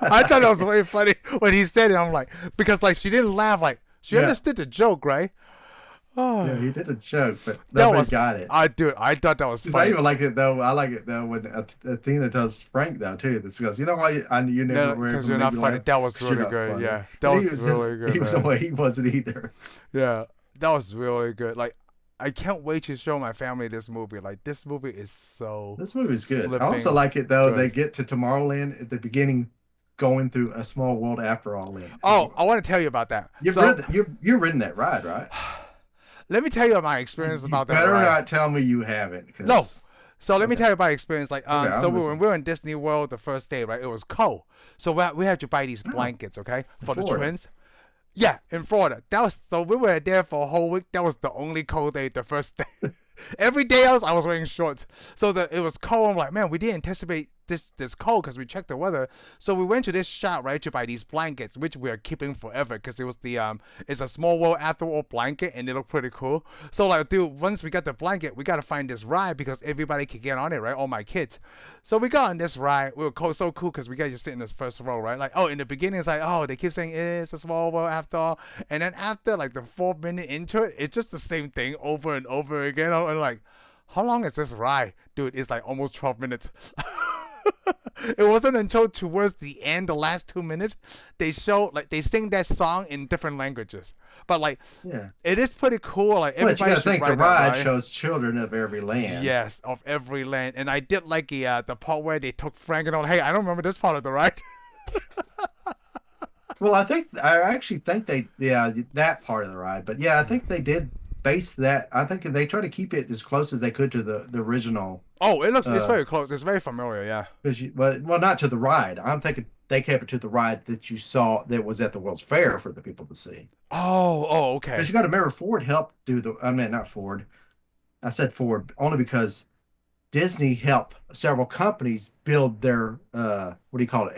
I thought that was very funny when he said it. I'm like, because like she didn't laugh, like she yeah, understood the joke, right? yeah. Oh, He did a joke, but that nobody was, got it. I do. I thought that was Because I funny. even like it though. I like it though when Athena tells Frank though too. This goes, you know why you never No, were able because to you're make not me funny. laugh That was because you're really not good. funny. Yeah, that And was really good, he was man. away. He wasn't either. Yeah, that was really good. Like, I can't wait to show my family this movie. Like, this movie is so This movie's good. I also flipping like it though. They good. get to Tomorrowland at the beginning, going through a small world after all in. Oh, I want to tell you about that. So, You've ridden that ride, right? let me tell you my experience You about that better ride. not tell me you haven't, No. because So let me okay, tell you about experience. Like, okay, so I'm when listening. we were in Disney World the first day, right? It was cold, so we had to buy these Oh, blankets, okay, in for the Florida. twins. Yeah, in Florida. That was so we were there for a whole week. That was the only cold day. The first day. Every day else, I was wearing shorts. So it was cold. I'm like, man, we didn't anticipate this cold because we checked the weather. So we went to this shop, right, to buy these blankets, which we are keeping forever because it was it's a small world after all blanket and it looked pretty cool. So like, dude, once we got the blanket, we gotta find this ride because everybody could get on it, right? All my kids. So we got on this ride. We were so cool because we got to sit in this first row, right? Like, oh, in the beginning, it's like, oh, they keep saying it's a small world after all, and then after like the 4 minute into it, it's just the same thing over and over again. And like, how long is this ride, dude? It's like almost 12 minutes. It wasn't until towards the end, the last 2 minutes, they show like they sing that song in different languages. But like, Yeah. it is pretty cool. Like But you everybody got to should think the ride that ride ride. shows children of every land. Yes, of every land, and I did like the part where they took Frank and all. Hey, I don't remember this part of the ride. Well, I actually think yeah, that part of the ride, but yeah, I think they did base that. I think they try to keep it as close as they could to the original. Oh, it's Uh, very close. It's very familiar. Yeah. because well, not to the ride. I'm thinking they kept it to the ride that you saw that was at the World's Fair for the people to see. Oh, Because okay. you got to remember, Ford helped do the. I mean, not Ford. I said Ford only because Disney helped several companies build their what do you call it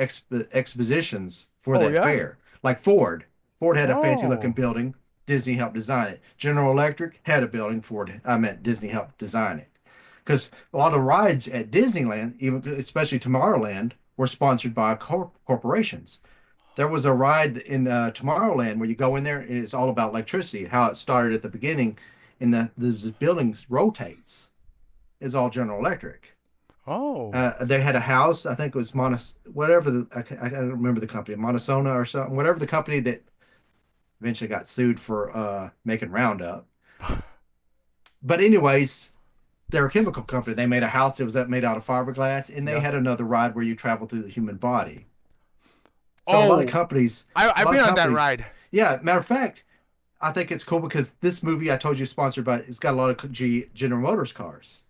expositions for Oh that yeah. fair. Like Ford. Ford had a fancy looking Oh. building. Disney helped design it. General Electric had a building. Ford, I meant Disney helped design it. Because a lot of rides at Disneyland, even especially Tomorrowland, were sponsored by corporations. There was a ride in Tomorrowland where you go in there and it's all about electricity, how it started at the beginning, and the building rotates. Is all General Electric. Oh. They had a house, I think it was whatever I don't remember the company, Montesona or something, whatever the company that eventually got sued for making Roundup. But anyways, they're a chemical company. They made a house that was made out of fiberglass, and they Yeah. had another ride where you travel through the human body. So Oh, a I've lot of been on that companies, ride. yeah. Matter of fact, I think it's cool because this movie I told you is sponsored by. It's got a lot of General Motors cars.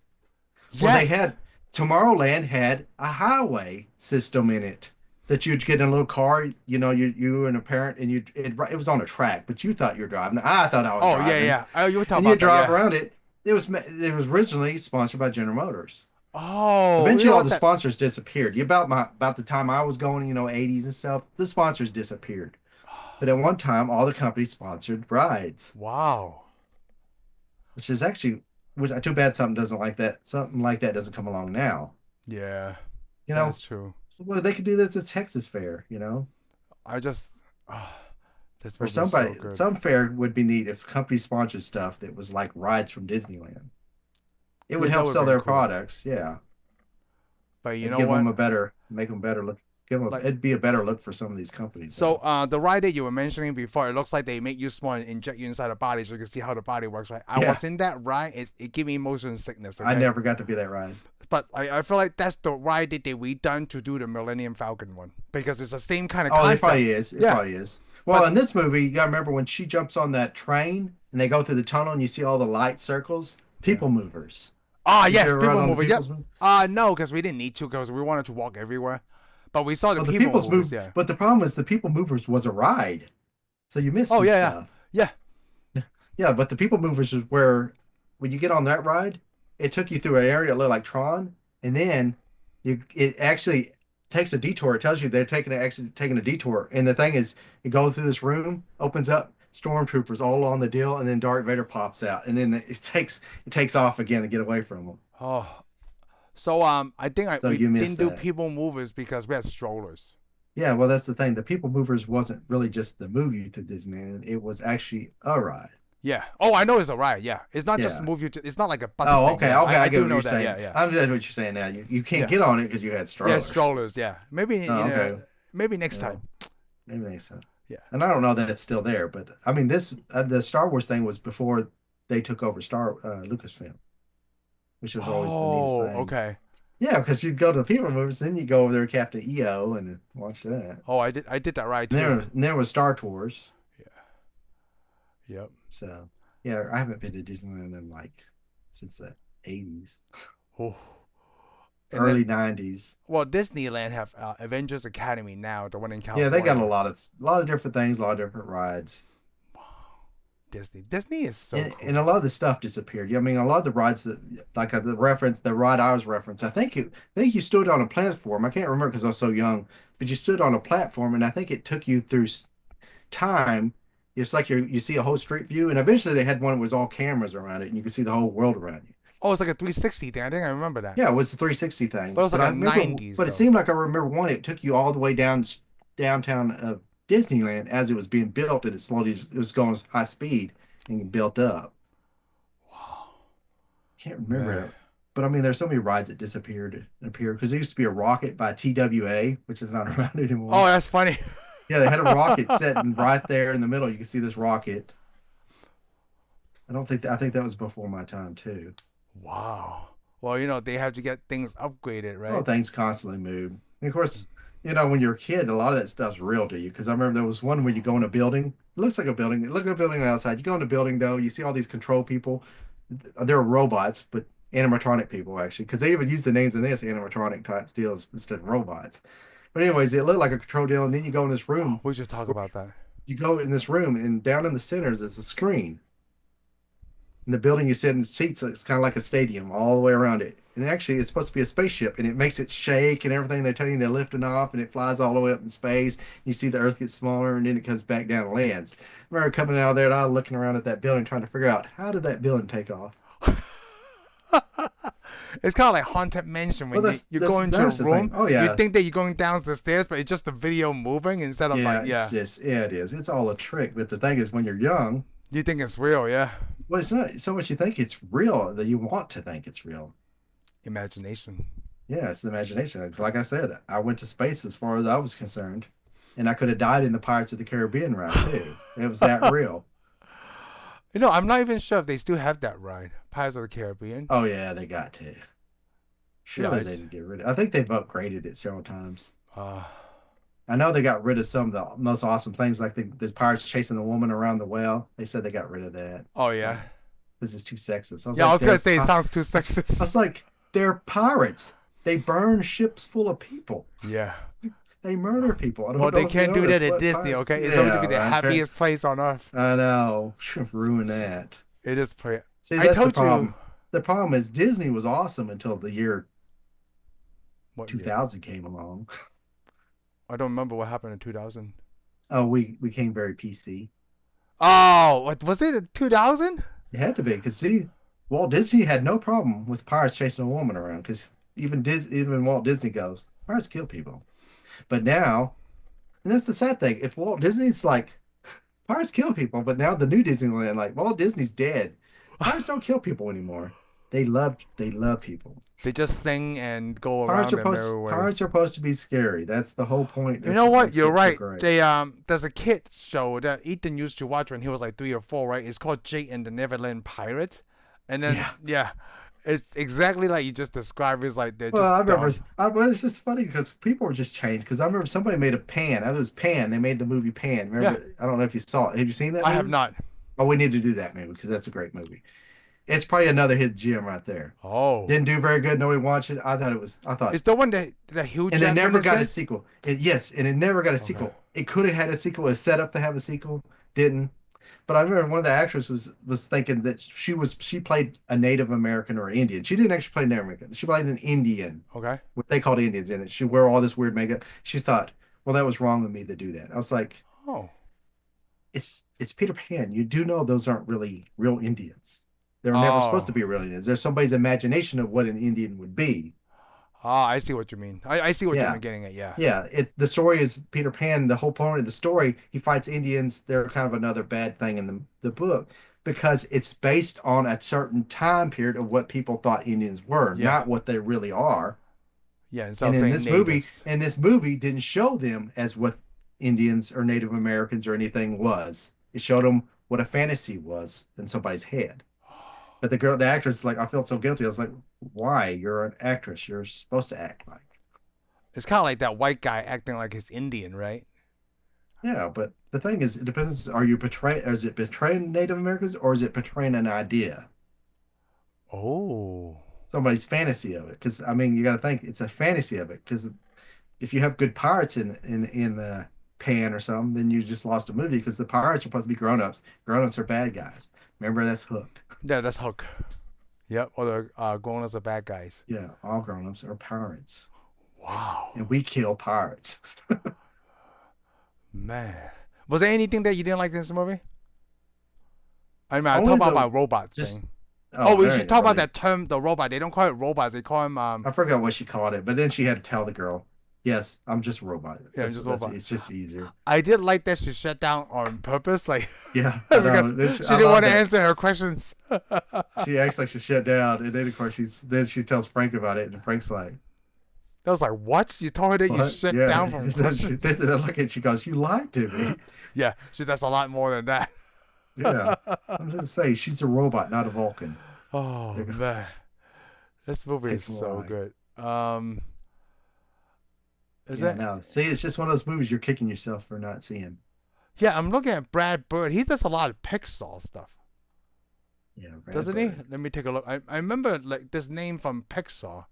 Well, they Yes. had Tomorrowland had a highway system in it that you'd get in a little car. You and a parent, and it was on a track, but you thought you were driving. I thought I was Oh yeah, driving, yeah. Oh, you were talking and you about that. drive Yeah. around it. It was originally sponsored by General Motors. Oh, you Eventually, know all what the that? sponsors disappeared. About the time I was going, 80s and stuff, the sponsors disappeared. But at one time, all the companies sponsored rides, Wow. which is actually too bad something like that doesn't come along now. Yeah, You know, that's true. well, they could do that at the Texas Fair. I just, uh, This Or movie is so somebody, good. some fair would be neat if company sponsored stuff that was like rides from Disneyland. It Yeah, would that help would have sell been their cool. products. Yeah, But you it'd know give them what? a better, make them better look. Give them, Like, it'd be a better look for some of these companies so though. the ride that you were mentioning before, it looks like they make you small and inject you inside the body so you can see how the body works, right? I Yeah, was in that ride. It gave me motion sickness, I okay? never got to be that ride. But I feel like that's the ride that they redone to do the Millennium Falcon one because it's the same kind of Oh, it concept. probably is. It Yeah, probably is. Well, but in this movie, you gotta remember when she jumps on that train and they go through the tunnel and you see all the light circles, yeah. people movers. Ah, Did you yes, ever ride people on the mover. Yep. people's move? No, because we didn't need to because we wanted to walk everywhere. But we saw the Well, the people people's movers. move, Yeah. but the problem is the people movers was a ride, so you missed Oh some yeah, yeah, stuff. yeah. Yeah, but the people movers is where when you get on that ride, it took you through an area that looked like Tron, and then it actually takes a detour. It tells you they're actually taking a detour, and the thing is, it goes through this room, opens up, stormtroopers all on the deal, and then Darth Vader pops out, and then it takes off again to get away from them. Oh, so I think So we you missed didn't do that. people movers because we had strollers. Yeah, well, that's the thing. The People Movers wasn't really just the movie to Disneyland. It was actually a ride. Yeah. Oh, I know it's a ride. Yeah. It's not just Yeah. move you to. It's not like a bus Oh, thing. okay, Yeah. okay. I I get do what know you're that. saying. Yeah. Yeah. I'm just what you're saying now. You can't Yeah. get on it because you had Yeah. strollers. Strollers. Yeah. Maybe Oh, okay. maybe next Yeah, time. maybe makes sense. Yeah. And I don't know that it's still there, but I mean, this the Star Wars thing was before they took over Star Lucasfilm, which was always the neatest Oh. thing. Okay. Yeah, because you'd go to the People Movers, then you go over there with Captain EO and watch that. Oh, I did. I did that ride And too. there was Star Tours. Yeah. Yep. So yeah, I haven't been to Disneyland in like since the 80s, Oh. And then, early 90s. well, Disneyland have Avengers Academy now, the one in Yeah, they got a California. lot of different things, a lot of different rides. Disney is so And cool. a lot of the stuff disappeared. Yeah, I mean, a lot of the rides that, like the ride I was referenced, I think you stood on a platform. I can't remember because I was so young, but you stood on a platform, and I think it took you through time. It's like you see a whole street view, and eventually they had one that was all cameras around it, and you could see the whole world around you. Oh, it's like a 360 thing. I think I remember that. Yeah, it was the 360 But it thing. was But like I a remember, 90s but it though. seemed like I remember one. It took you all the way down downtown of Disneyland as it was being built, and it was going high speed and built up. Wow. Can't remember Man. it. But I mean, there's so many rides that disappeared and appeared because there used to be a rocket by TWA, which is not around Oh, anymore. that's funny. Yeah, they had a rocket sitting right there in the middle. You can see this rocket. I think that was before my time too. Wow. Well, they have to get things upgraded, Oh, right? things constantly move. And of course, when you're a kid, a lot of that stuff's real to you. Because I remember there was one where you go in a building. It looks like a building. Look at a building outside. You go in the building though, you see all these control people. They're robots, but animatronic people actually, because they even use the names in this animatronic type deals instead of robots. But anyways, it looked like a control deal, and then you go in this room. We should talk Where about that. you go in this room, and down in the center is a screen. In the building you sit in seats, it's kind of like a stadium all the way around it. And actually, it's supposed to be a spaceship, and it makes it shake and everything. They tell you they're lifting off, and it flies all the way up in space. You see the Earth get smaller, and then it comes back down and lands. I remember coming out of there, and I was looking around at that building, trying to figure out how did that building take off. It's kind of like Haunted Mansion Well, when you go into a that's the thing. room, Oh you yeah, think that you're going down the stairs, but it's just the video moving instead of yeah. like, It's yeah, just it is. It's all a trick. But the thing is, when you're young, you think it's real, yeah. well, it's not so much you think it's real that you want to think it's real. Imagination. Yeah, it's the imagination. Like I said, I went to space as far as I was concerned, and I could have died in the Pirates of the Caribbean ride too. It was that real. I'm not even sure if they still have that ride. Pirates of the Caribbean. Oh yeah, they got to. Yeah, Surely they didn't get rid of it. I think they've upgraded it several times. uh, I know they got rid of some of the most awesome things, like the pirates chasing the woman around the well. They said they got rid of that. oh Like, yeah. this is too sexist. Yeah, I was gonna say it sounds too I was sexist. like, they're pirates. They burn ships full of people. Yeah. They murder people. I don't Well, know they if you can't do noticed that at what Disney, pirates. okay? It's supposed to Yeah, be the right. happiest place on earth. I know. Ruin that. It is pretty. See, I that's the told you. problem. The problem is Disney was awesome until the year What year? 2000 came along. I don't remember what happened in 2000. Oh, we became very PC. Oh, what was it in 2000? It had to be because see, Walt Disney had no problem with pirates chasing a woman around because even Walt Disney goes, pirates kill people. But now, and that's the sad thing. If Walt Disney's like Pirates kill people, but now the new Disneyland, like Walt Disney's dead. Pirates don't kill people anymore. They love people. They just sing and go around their merry Pirates ways. are supposed to be scary. That's the whole point. You That's know what what? makes You're it so right. great. They there's a kid show that Ethan used to watch when he was like 3 or 4, right? It's called Jake and the Neverland Pirates, and then Yeah. yeah, it's exactly like you just described. It's like they're Well, I just remember. dumb. But it's just funny because people were just changed. Because I remember somebody made a Pan. I was Pan. They made the movie Pan. Yeah, Remember? I don't know if you saw it. Have you seen that I have movie? not. Oh, we need to do that movie because that's a great movie. It's probably another hit gem right there. Oh, Didn't do very good. Nobody watched it. I thought it was. I thought, it's the one that Hugh and it Jackman never is got a in. sequel. Yes, and it never got a Okay. sequel. It could have had a sequel. It was set up to have a sequel. Didn't. But I remember one of the actresses was thinking that she played a Native American or Indian. She didn't actually play Native American. She played an Indian, Okay. what they called Indians in it. She wear all this weird makeup. She thought, well, that was wrong of me to do that. I was like, Oh. it's Peter Pan. You do know those aren't really real Indians. They're never supposed to Oh. be real Indians. There's somebody's imagination of what an Indian would be. Ah, I see what you mean. I see what you're Yeah. getting at. Yeah. Yeah, it's the story is Peter Pan. The whole point of the story, he fights Indians. They're kind of another bad thing in the book because it's based on a certain time period of what people thought Indians were, Yeah. not what they really are. Yeah. Instead And of saying natives. in this movie, didn't show them as what Indians or Native Americans or anything was. It showed them what a fantasy was in somebody's head. But the actress, is like, I felt so guilty. I was like, why? You're an actress. You're supposed to act like. It's kind of like that white guy acting like he's Indian, right? Yeah, but the thing is, it depends. Are you portray? Is it portraying Native Americans or is it portraying an idea, Oh. somebody's fantasy of it? Because I mean, you got to think it's a fantasy of it. Because if you have good pirates in Pan or something, then you just lost a movie. Because the pirates are supposed to be grown-ups. Grown-ups are bad guys. Remember, that's Hook. Yeah, that's Hook. Yep. Or the grown-ups are bad guys. Yeah, all grown-ups are pirates, Wow. and we kill pirates. Man. Was there anything that you didn't like in this movie? I mean, I talk Only about my the robot just thing. Oh, oh, we there should you talk about go. that term, the robot. They don't call it robots. They call him I forgot what she called it, but then she had to tell the girl, "Yes, I'm just a robot." yeah, just robot. It's just easier. I did like that she shut down on purpose, like Yeah, I because know. she I didn't love want to that. answer her questions. That She acts like she's shut down, and then of course she tells Frank about it, and Frank's like, was like, what? You told her that you "What? shut Yeah." down from Then she questions? then I look at she goes, "You lied to me." Yeah, she does a lot more than that. Yeah, I'm just saying she's a robot, not a Vulcan. Oh man, this movie is Takes a so while. good. Is Yeah, that? no. See, it's just one of those movies you're kicking yourself for not seeing. Yeah, I'm looking at Brad Bird. He does a lot of Pixar stuff, Yeah, Brad doesn't he? Bird. Let me take a look. I remember like this name from Pixar.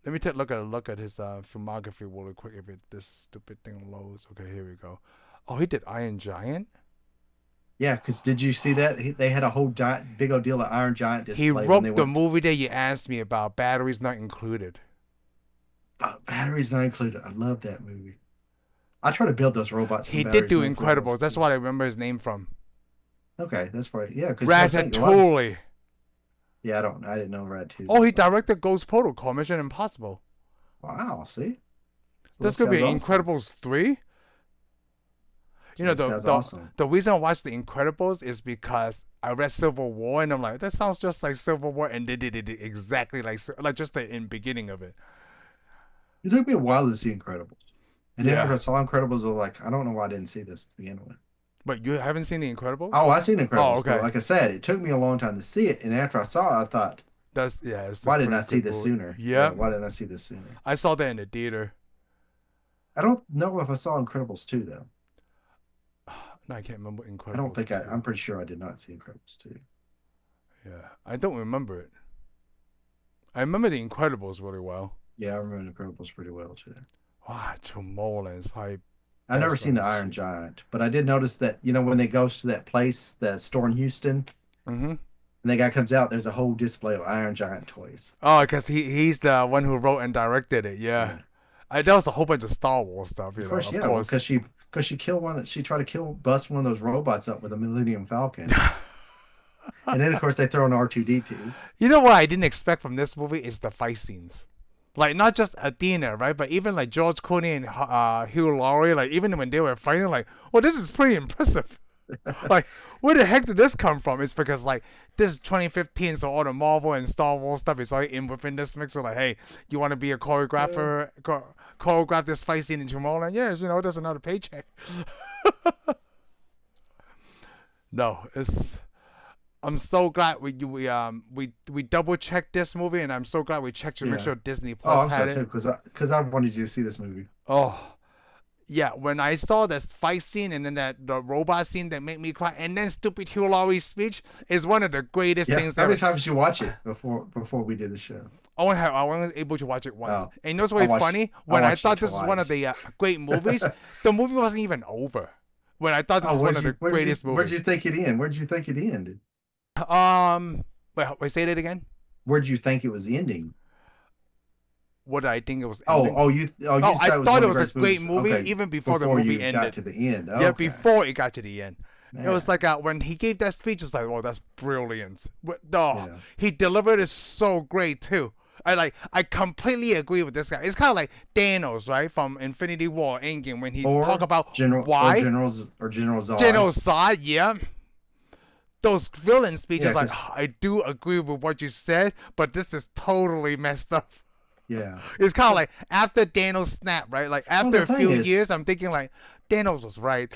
Let me take a look at his filmography really quick. If this stupid thing loads. Okay, here we go. Oh, he did Iron Giant. Yeah, because did you see that they had a whole big old deal of Iron Giant He display when they wrote the went. movie that you asked me about. Batteries not included. Batteries not included. I love that movie. I try to build those robots from He did batteries do not included. Incredibles. That's what I remember his name from. Okay, that's right. Yeah, because you gotta think a lot Ratatouille. yeah, I didn't know Ratatouille Oh, he was on directed this. Ghost Protocol, Mission Impossible. Wow, see? So This this could be guy's awesome. Incredibles 3. So You know, this guy's the awesome. the reason I watched The Incredibles is because I read Civil War and I'm like, that sounds just like Civil War, and they did it exactly like just the in beginning of it. It took me a while to see Incredibles. And then after Yeah, I saw Incredibles, I was like, I don't know why I didn't see this to begin with. but you haven't seen The Incredibles? Oh, I seen Oh, Incredibles, but okay. like I said, it took me a long time to see it. And after I saw it, I thought, That's yeah. It's a why didn't pretty I see good this movie. sooner? Yeah, Yeah, why didn't I see this sooner? I saw that in the theater. I don't know if I saw Incredibles 2, though. No, I can't remember I don't Incredibles think I'm 2. pretty sure I did not see Incredibles 2. Yeah, I don't remember it. I remember The Incredibles really well. Yeah, I remember Incredibles pretty well, too. Wow, Tomorrowland is probably I've never best seen on the the Iron street. Giant, but I did notice that, when they go to that place, the store in Houston, Mm-hmm. and the guy comes out, there's a whole display of Iron Giant toys. Oh, because he's the one who wrote and directed it. Yeah, Yeah. that was a whole bunch of Star Wars stuff. Of You know, course, of yeah, well, course. because she killed she tried to bust one of those robots up with a Millennium Falcon. And then, of course, they throw in R2D2. You know what I didn't expect from this movie is the fight scenes. Like not just Athena, right? But even like George Clooney and Hugh Laurie, like even when they were fighting, like, well, this is pretty impressive. Like, where the heck did this come from? It's because like this is 2015, so all the Marvel and Star Wars stuff is like in within this mix. So like, hey, you want to be a Yeah. choreographer? Choreograph this fight scene in Tomorrowland? Yes, there's another paycheck. No, it's. I'm so glad we double checked this movie, and I'm so glad we checked to make Yeah. sure Disney Oh, Plus I'm so had too, it. because I wanted you to see this movie. Oh, yeah, when I saw this fight scene and then the robot scene that made me cry, and then stupid Hugh Laurie's speech is one of the greatest Yeah. things How ever. many times did you watch it before we did the show? I was able to watch it once. Oh, And you know what's I really watched funny? I When I watched it thought this was one of twice. the great movies, the movie wasn't even over. When I thought this Oh, was one of the greatest where'd movies. you think it ended? Where'd you think it ended? Um, wait, say that again. Where'd you think it was ending? What did I think it was Oh, ending? you Oh, I said it was thought one it of the was a greatest great movies. movie Okay, even before the before movie you got ended. to the end. Yeah, Okay, before it got to the end. It was man. like when he gave that speech, it was like, oh, that's brilliant. No, Yeah. he delivered it so great too. I completely agree with this guy. It's kind of like Thanos, right, from Infinity War, Endgame, when he talk Or about why General Zod. genocide. Yeah, those villain Yeah, speeches, like because I do agree with what you said, but this is totally messed up. yeah. It's kind of Well, like after Thanos snapped, right? Like well, after the a thing few is, years, I'm thinking like Thanos was right.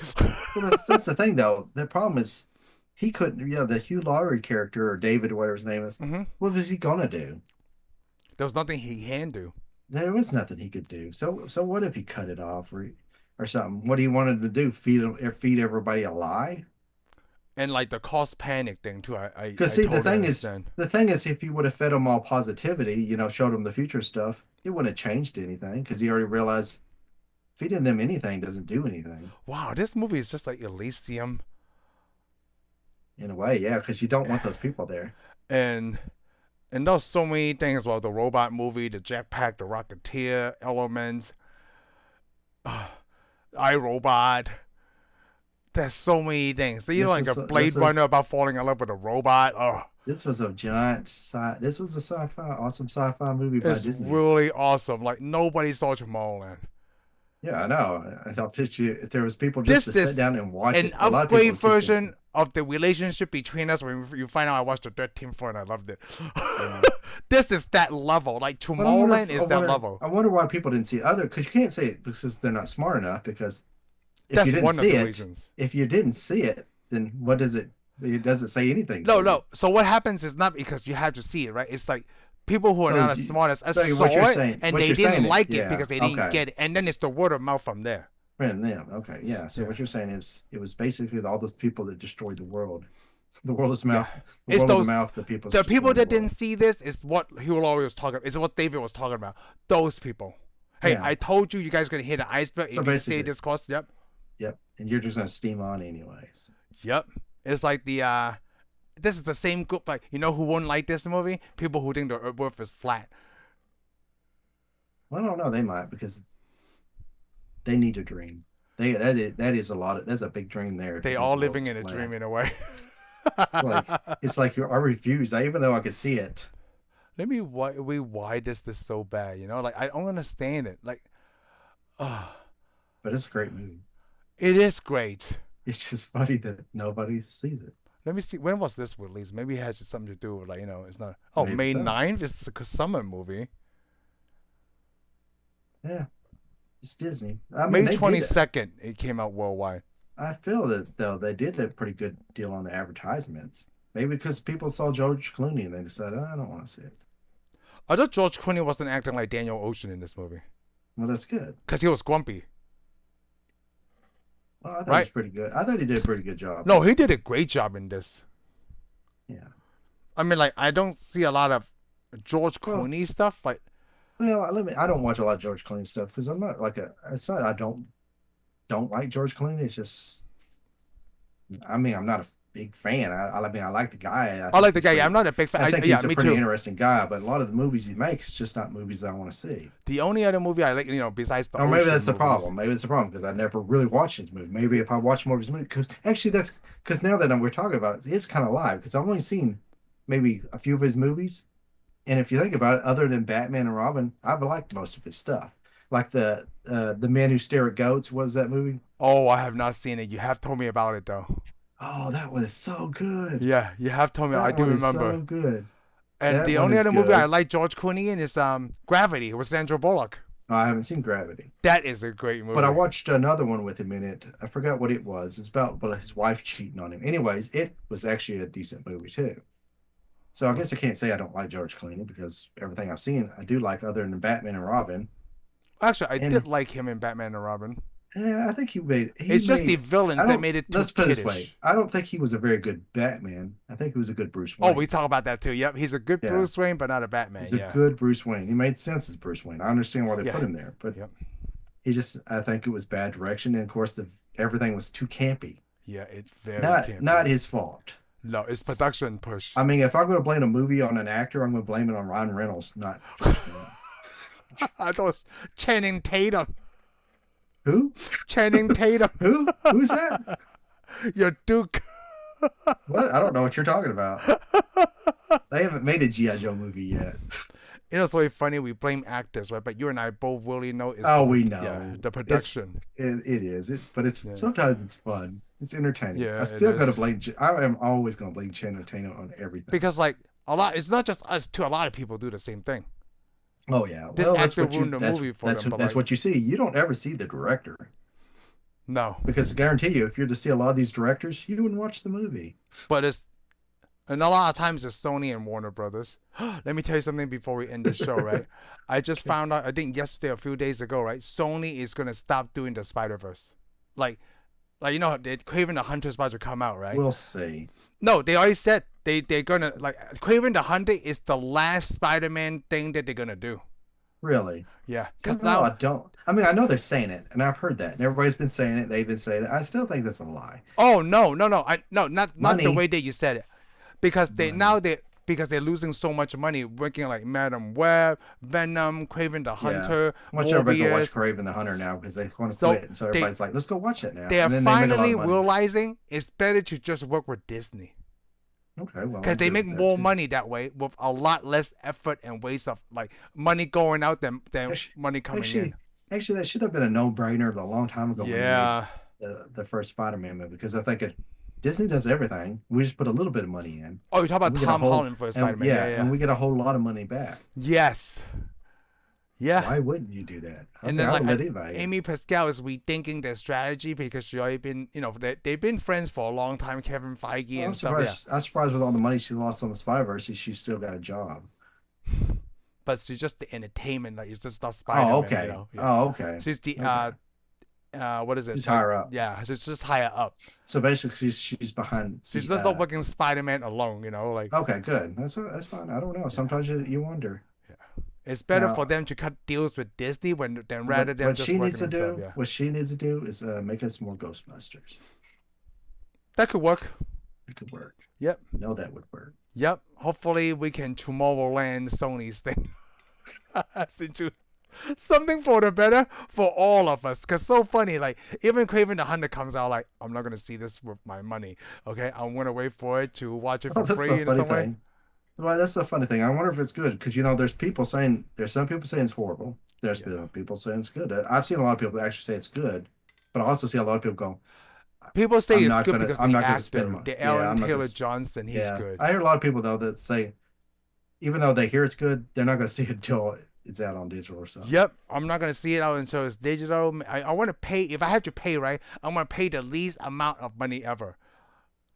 that's the thing though. The problem is he couldn't. Yeah, the Hugh Laurie character or David, whatever his name is. Hmm. What was he gonna do? There was nothing he can do. There was nothing he could do. So what if he cut it off or something? What he wanted to do? Feed everybody a lie? And like the cost panic thing too, Because I see, totally understand. the thing is, if you would have fed him all positivity, showed him the future stuff, it wouldn't have changed anything because he already realized feeding them anything doesn't do anything. Wow, this movie is just like Elysium, In a way, yeah, because you don't want those people there. and there's so many things about the robot movie, the jetpack, the Rocketeer elements, iRobot. There's so many things. You know, This like was a Blade Runner about falling in love with a robot. Oh, this was a this was a awesome sci-fi movie by it's Disney. really awesome. Like nobody saw Tomorrowland. Yeah, I know. I'll pitch you if there was people just to This sit is down and watch an it. A lot of people upgrade would kick themselves. version of the relationship between us when you find out I watched the 13th floor and I loved it. Yeah. This is that level. Like But I wonder, Tomorrowland is that level. I wonder why people didn't see other because you can't say it because they're not smart enough. Because if you That's didn't one of see the it, reasons. if you didn't see it, then what does it? It doesn't say anything No, to you. no. So what happens is not because you have to see it, right? It's like people who are So, not as smart as us so saw it and what they you're didn't saying is, like it yeah, because they didn't okay, get it, and then it's the word of mouth from there. and then okay, yeah. So Yeah, what you're saying is, it was basically all those people that destroyed the world. The world is yeah. mouth, the It's world of the those mouth. The people the people destroying the that didn't world. see this is what Hugh Laurie was talking. Is what David was talking about. Those people. Hey, Yeah. I told you guys gonna hit an iceberg So if you stay basically, this course. Yep, yep. And you're just gonna steam on anyways. yep. It's like the this is the same group. Like who wouldn't like this movie? People who think the Earth is flat. Well, I don't know. They might because they need a dream. That is a lot of that's a big dream there to They think all the world living is in a dream flat. in a way. It's like I refuse. Even though I could see it, Let me why this so bad? Like I don't understand it. Like, uh, but it's a great movie. it is great. It's just funny that nobody sees it. Let me see. When was this released? Maybe it has something to do with like it's not. Oh, Maybe May so. 9th. It's a summer movie. Yeah, it's Disney. I mean, May they twenty did it. second. It came out worldwide. I feel that though they did a pretty good deal on the advertisements. Maybe because people saw George Clooney and they decided, I don't want to see it. I thought George Clooney wasn't acting like Daniel Ocean in this movie Well, that's good. because he was grumpy, Well, I thought he was right? pretty good. I thought he did a pretty good job. No, he did a great job in this. Yeah. I mean, like I don't see a lot of George Well, Clooney stuff. Like, I don't watch a lot of George Clooney stuff because I'm not like a. It's not I don't like George Clooney. It's just I mean I'm not a big fan. I mean I like the guy. I like the guy. Yeah, I'm not a big fan. I think Yeah, he's a me pretty too. interesting guy. But a lot of the movies he makes just not movies that I want to see. The only other movie I like, besides the Or maybe Ocean that's the movies, problem. Maybe it's the problem because I never really watched his movie. Maybe if I watch more of his movie, because actually that's because now that we're talking about it, it's kind of live because I've only seen maybe a few of his movies, and if you think about it, other than Batman and Robin, I've liked most of his stuff. Like the Men Who Stare at Goats. What was that movie? oh, I have not seen it. You have told me about it though. Oh, that was so good. Yeah, you have told me. I That do one is remember. so good. And That the one only is other movie I good. like George Clooney in is Gravity with Sandra Bullock. Oh, I haven't seen Gravity, That is a great but I movie. watched another one with him in it. I forgot what it was. It's about well, his wife cheating on him. Anyways, it was actually a decent movie too. So I guess I can't say I don't like George Clooney because everything I've seen I do like other than Batman and Robin. Actually, I did And like him in Batman and Robin. yeah, I think he It's just the made I villains that don't made it too let's put it this way. kiddish. I don't think he was a very good Batman. I think he was a good Bruce Oh, we Wayne. talk about that too. Yep, he's a good Yeah. Bruce Wayne, but not a Batman. He's a Yeah, good Bruce Wayne. He made sense as Bruce Wayne. I understand why they yeah, put him there, but yep, he just I think it was bad direction and of course the everything was too campy. yeah. It's very Not campy. his fault. No, it's production push. I mean, if I'm going to blame a movie on an actor, I'm going to blame it on Ryan Reynolds, not George Clooney. I thought it was Channing Tatum. Who? Channing Tatum, Who? Who's that? your Duke. What? I don't know what you're talking about. They haven't made a G.I. Joe movie yet. You know, it's really funny. We blame actors, right? But you and I both really know it's Oh, the, we yeah, know. the production. It is. But it's Yeah, sometimes it's fun. It's entertaining. yeah, I it still got to is. blame. I am always going to blame Channing Tatum on everything. Because like a lot, it's not just us too. A lot of people do the same thing. Oh yeah. This Well, actor ruined the movie for them, but that's like what you see. You don't ever see the director no. because I guarantee you, if you're to see a lot of these directors, you wouldn't watch the movie. But it's and a lot of times it's Sony and Warner Brothers. Let me tell you something before we end the show, right? I just Okay. found out, I think yesterday, a few days ago, right? Sony is gonna stop doing the Spider Verse. Like, you know, they Craven the Hunter's about to come out, right? We'll see. No, they already said they're gonna like Craven the Hunter is the last Spider-Man thing that they're gonna do. Really. Yeah, because Somehow I now, don't. I mean, I know they're saying it, and I've heard that, and everybody's been saying it. They've been saying it. I still think that's a lie. oh no, no, no, not the Money, way that you said it, because money. because they're losing so much money working like Madam Web, Venom, Craven the Yeah. Hunter, Watch everybody go watch Morbius. Craven the Hunter now because they want to So quit, and so they everybody's like, "Let's go watch it now," they are and then they make a lot finally of money. realizing it's better to just work with Disney Okay, well, because I'm they good make with that more too. money that way with a lot less effort and waste of like money going out than Actu- money coming in. Actually, actually, that should have been a no-brainer a long time ago when they made Yeah. the first Spider-Man movie because I think Disney does everything. We just put a little bit of money in, Oh, you talk and about we get a Tom whole, Holland for and Spider-Man. Yeah, yeah, yeah, and yeah. we get a whole lot of money back. Yes. Yeah. Why wouldn't you do that? I And mean, then I like would let anybody. Amy Pascal is rethinking their strategy because she already been, they've been friends for a long time, Kevin Feige Well, I'm and stuff. Yeah. surprised. I'm surprised with all the money she lost on the Spy-Verse, she's still got a job. But she's just the entertainment, like it's just not Oh, Spider-Man, okay. Yeah. Oh, okay. She's the Okay. what is it? She's Like higher up. yeah, she's just higher up. So basically, she's behind She's the. just not working Spider-Man alone, like Okay, good. That's fine. I don't know. yeah, Sometimes you wonder. yeah. It's better for Now, them to cut deals with Disney than rather than what just she needs working to themselves. do, Yeah. what she needs to do is make us more Ghostbusters. That could work. It could work. Yep. No, that would work. Yep. Hopefully we can Tomorrowland Sony's thing. Into something for the better for all of us. Cause so funny, like even Craven the Hunter comes out like I'm not gonna see this with my money. Okay, I'm gonna wait for it to watch it Oh, for that's the free in funny some way. thing. Well, that's the funny thing. I wonder if it's good because there's some people saying it's horrible. There's Yeah. some people saying it's good. I've seen a lot of people actually say it's good, but I also see a lot of people go, People say it's good because I'm the not gonna spend actor, money. the Yeah, Aaron I'm not gonna. Taylor Johnson, he's Yeah, good. I hear a lot of people though that say even though they hear it's good, they're not gonna see it until it's out on digital or something. Yep, I'm not gonna see it out until it's digital. I want to pay. If I have to pay, right, I'm gonna pay the least amount of money ever.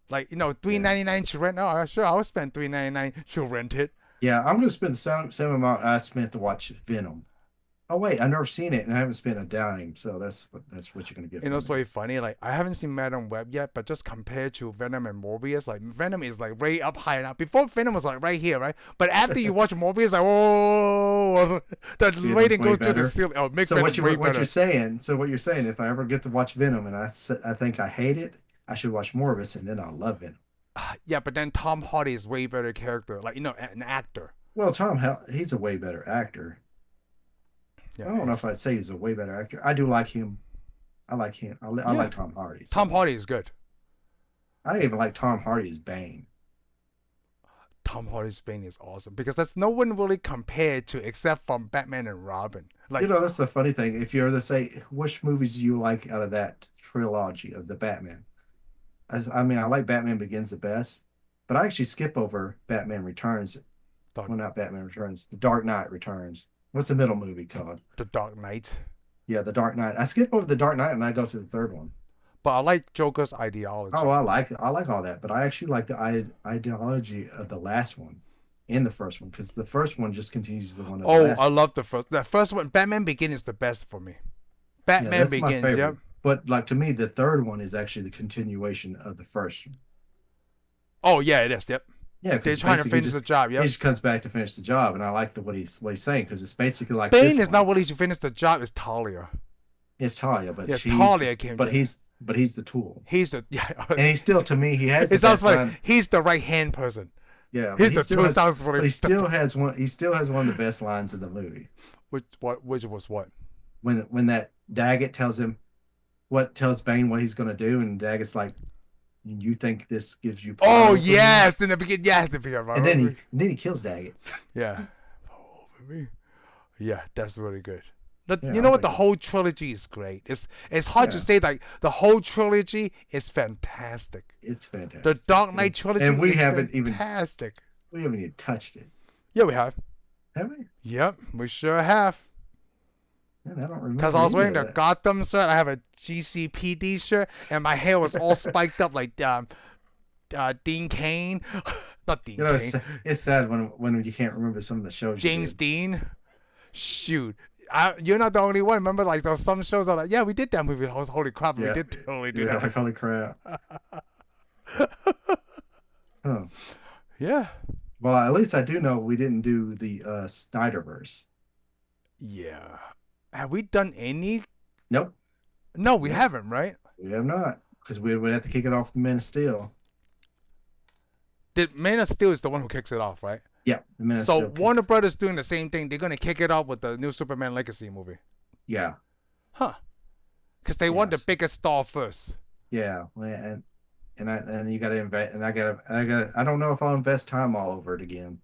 Like Yeah, $3.99 to rent. No, sure, I'll spend $3.99 to rent it. yeah. I'm gonna spend the same amount I spent to watch Venom. Oh wait, I've never seen it and I haven't spent a dime, so that's what you're gonna get You know, from it's me. very funny. Like I haven't seen Madam Web yet, but just compared to Venom and Morbius, like Venom is like way up high now. Before Venom was like right here, right? But after you watch Morbius, like whoa, the Venom's rating way goes to the better. ceiling. Oh, it makes So Venom way what better. you're saying? So what you're saying? If I ever get to watch Venom and I think I hate it, I should watch more of it and then I'll love Venom. Yeah, but then Tom Hardy is way better character, like an actor. Well, he's a way better actor. Yeah, I don't know if I'd say he's a way better actor. I do like him. I like him. I yeah. like Tom Hardy. Tom So Hardy is good. I even like Tom Hardy as Bane. Tom Hardy's Bane is awesome because that's no one really compared to except from Batman and Robin. Like That's the funny thing. If you're to say which movies do you like out of that trilogy of the Batman, I mean, I like Batman Begins the best, but I actually skip over Batman Returns. Dark, Well, not Batman Returns, The Dark Knight Returns. What's the middle movie called? the Dark Knight. Yeah, The Dark Knight. I skip over The Dark Knight and I go to the third one. But I like Joker's Oh, ideology. I like all that, but I actually like the ideology of the last one in the first one because the first one just continues the one of the Oh, I last. love the first. The first one, Batman Begins, is the best for me. Yeah, Batman that's my Begins. Yep. favorite. But like to me, the third one is actually the continuation of the first one. Oh yeah, it is. Yep. Yeah, They're because trying to basically finish the job. he Yep. just comes back to finish the job, and I like what he's saying because it's basically like Bane this is not one. willing to finish the job. It's Talia. It's Talia, but Yeah, she's Talia came but in. he's the tool, He's the yeah. and he's still to me he has the It sounds best like line. he's the right hand person. Yeah, but He's he the still two has sounds but really he still has one. He still has one of the best lines in the movie Which was what? when that Daggett tells Bane what he's gonna do, and Daggett's like, "You think this gives you power Oh over me?" yes, in the beginning. Yes, in the beginning. And then he kills Daggett. Yeah. Oh, for me. Yeah, that's really good. Yeah, You I know what? The think whole trilogy is great. It's hard to yeah, say like the whole trilogy is fantastic. it's The fantastic. Dark Knight trilogy And is fantastic. we haven't even touched it, Yeah, we have. have we? Yep, we sure have. Man, I don't Because remember I was any wearing of the that. Gotham shirt, I have a GCPD shirt, and my hair was all spiked up like Dean Kane, not Dean You know, Kane, it's sad when you can't remember some of the shows you James did. Dean. Shoot. You're not the only one. Remember, like, there were some shows that are like, yeah, we did that movie. I was, holy crap, we Yeah, did totally do yeah, that. like holy crap. Huh. Yeah. Well, at least I do know we didn't do the Snyderverse. Yeah. Have we done any? Nope, No, we nope, haven't, right? we have not because we would have to kick it off the Man of Steel. Did Man of Steel is the one who kicks it off, right? Yeah, the Man of So Steel Warner kicks. Brothers doing the same thing. They're gonna kick it off with the new Superman Legacy movie, Yeah, huh? Because they want the yes, biggest star first. yeah, well, and you got to invest, and I don't know if I'll invest time all over it again.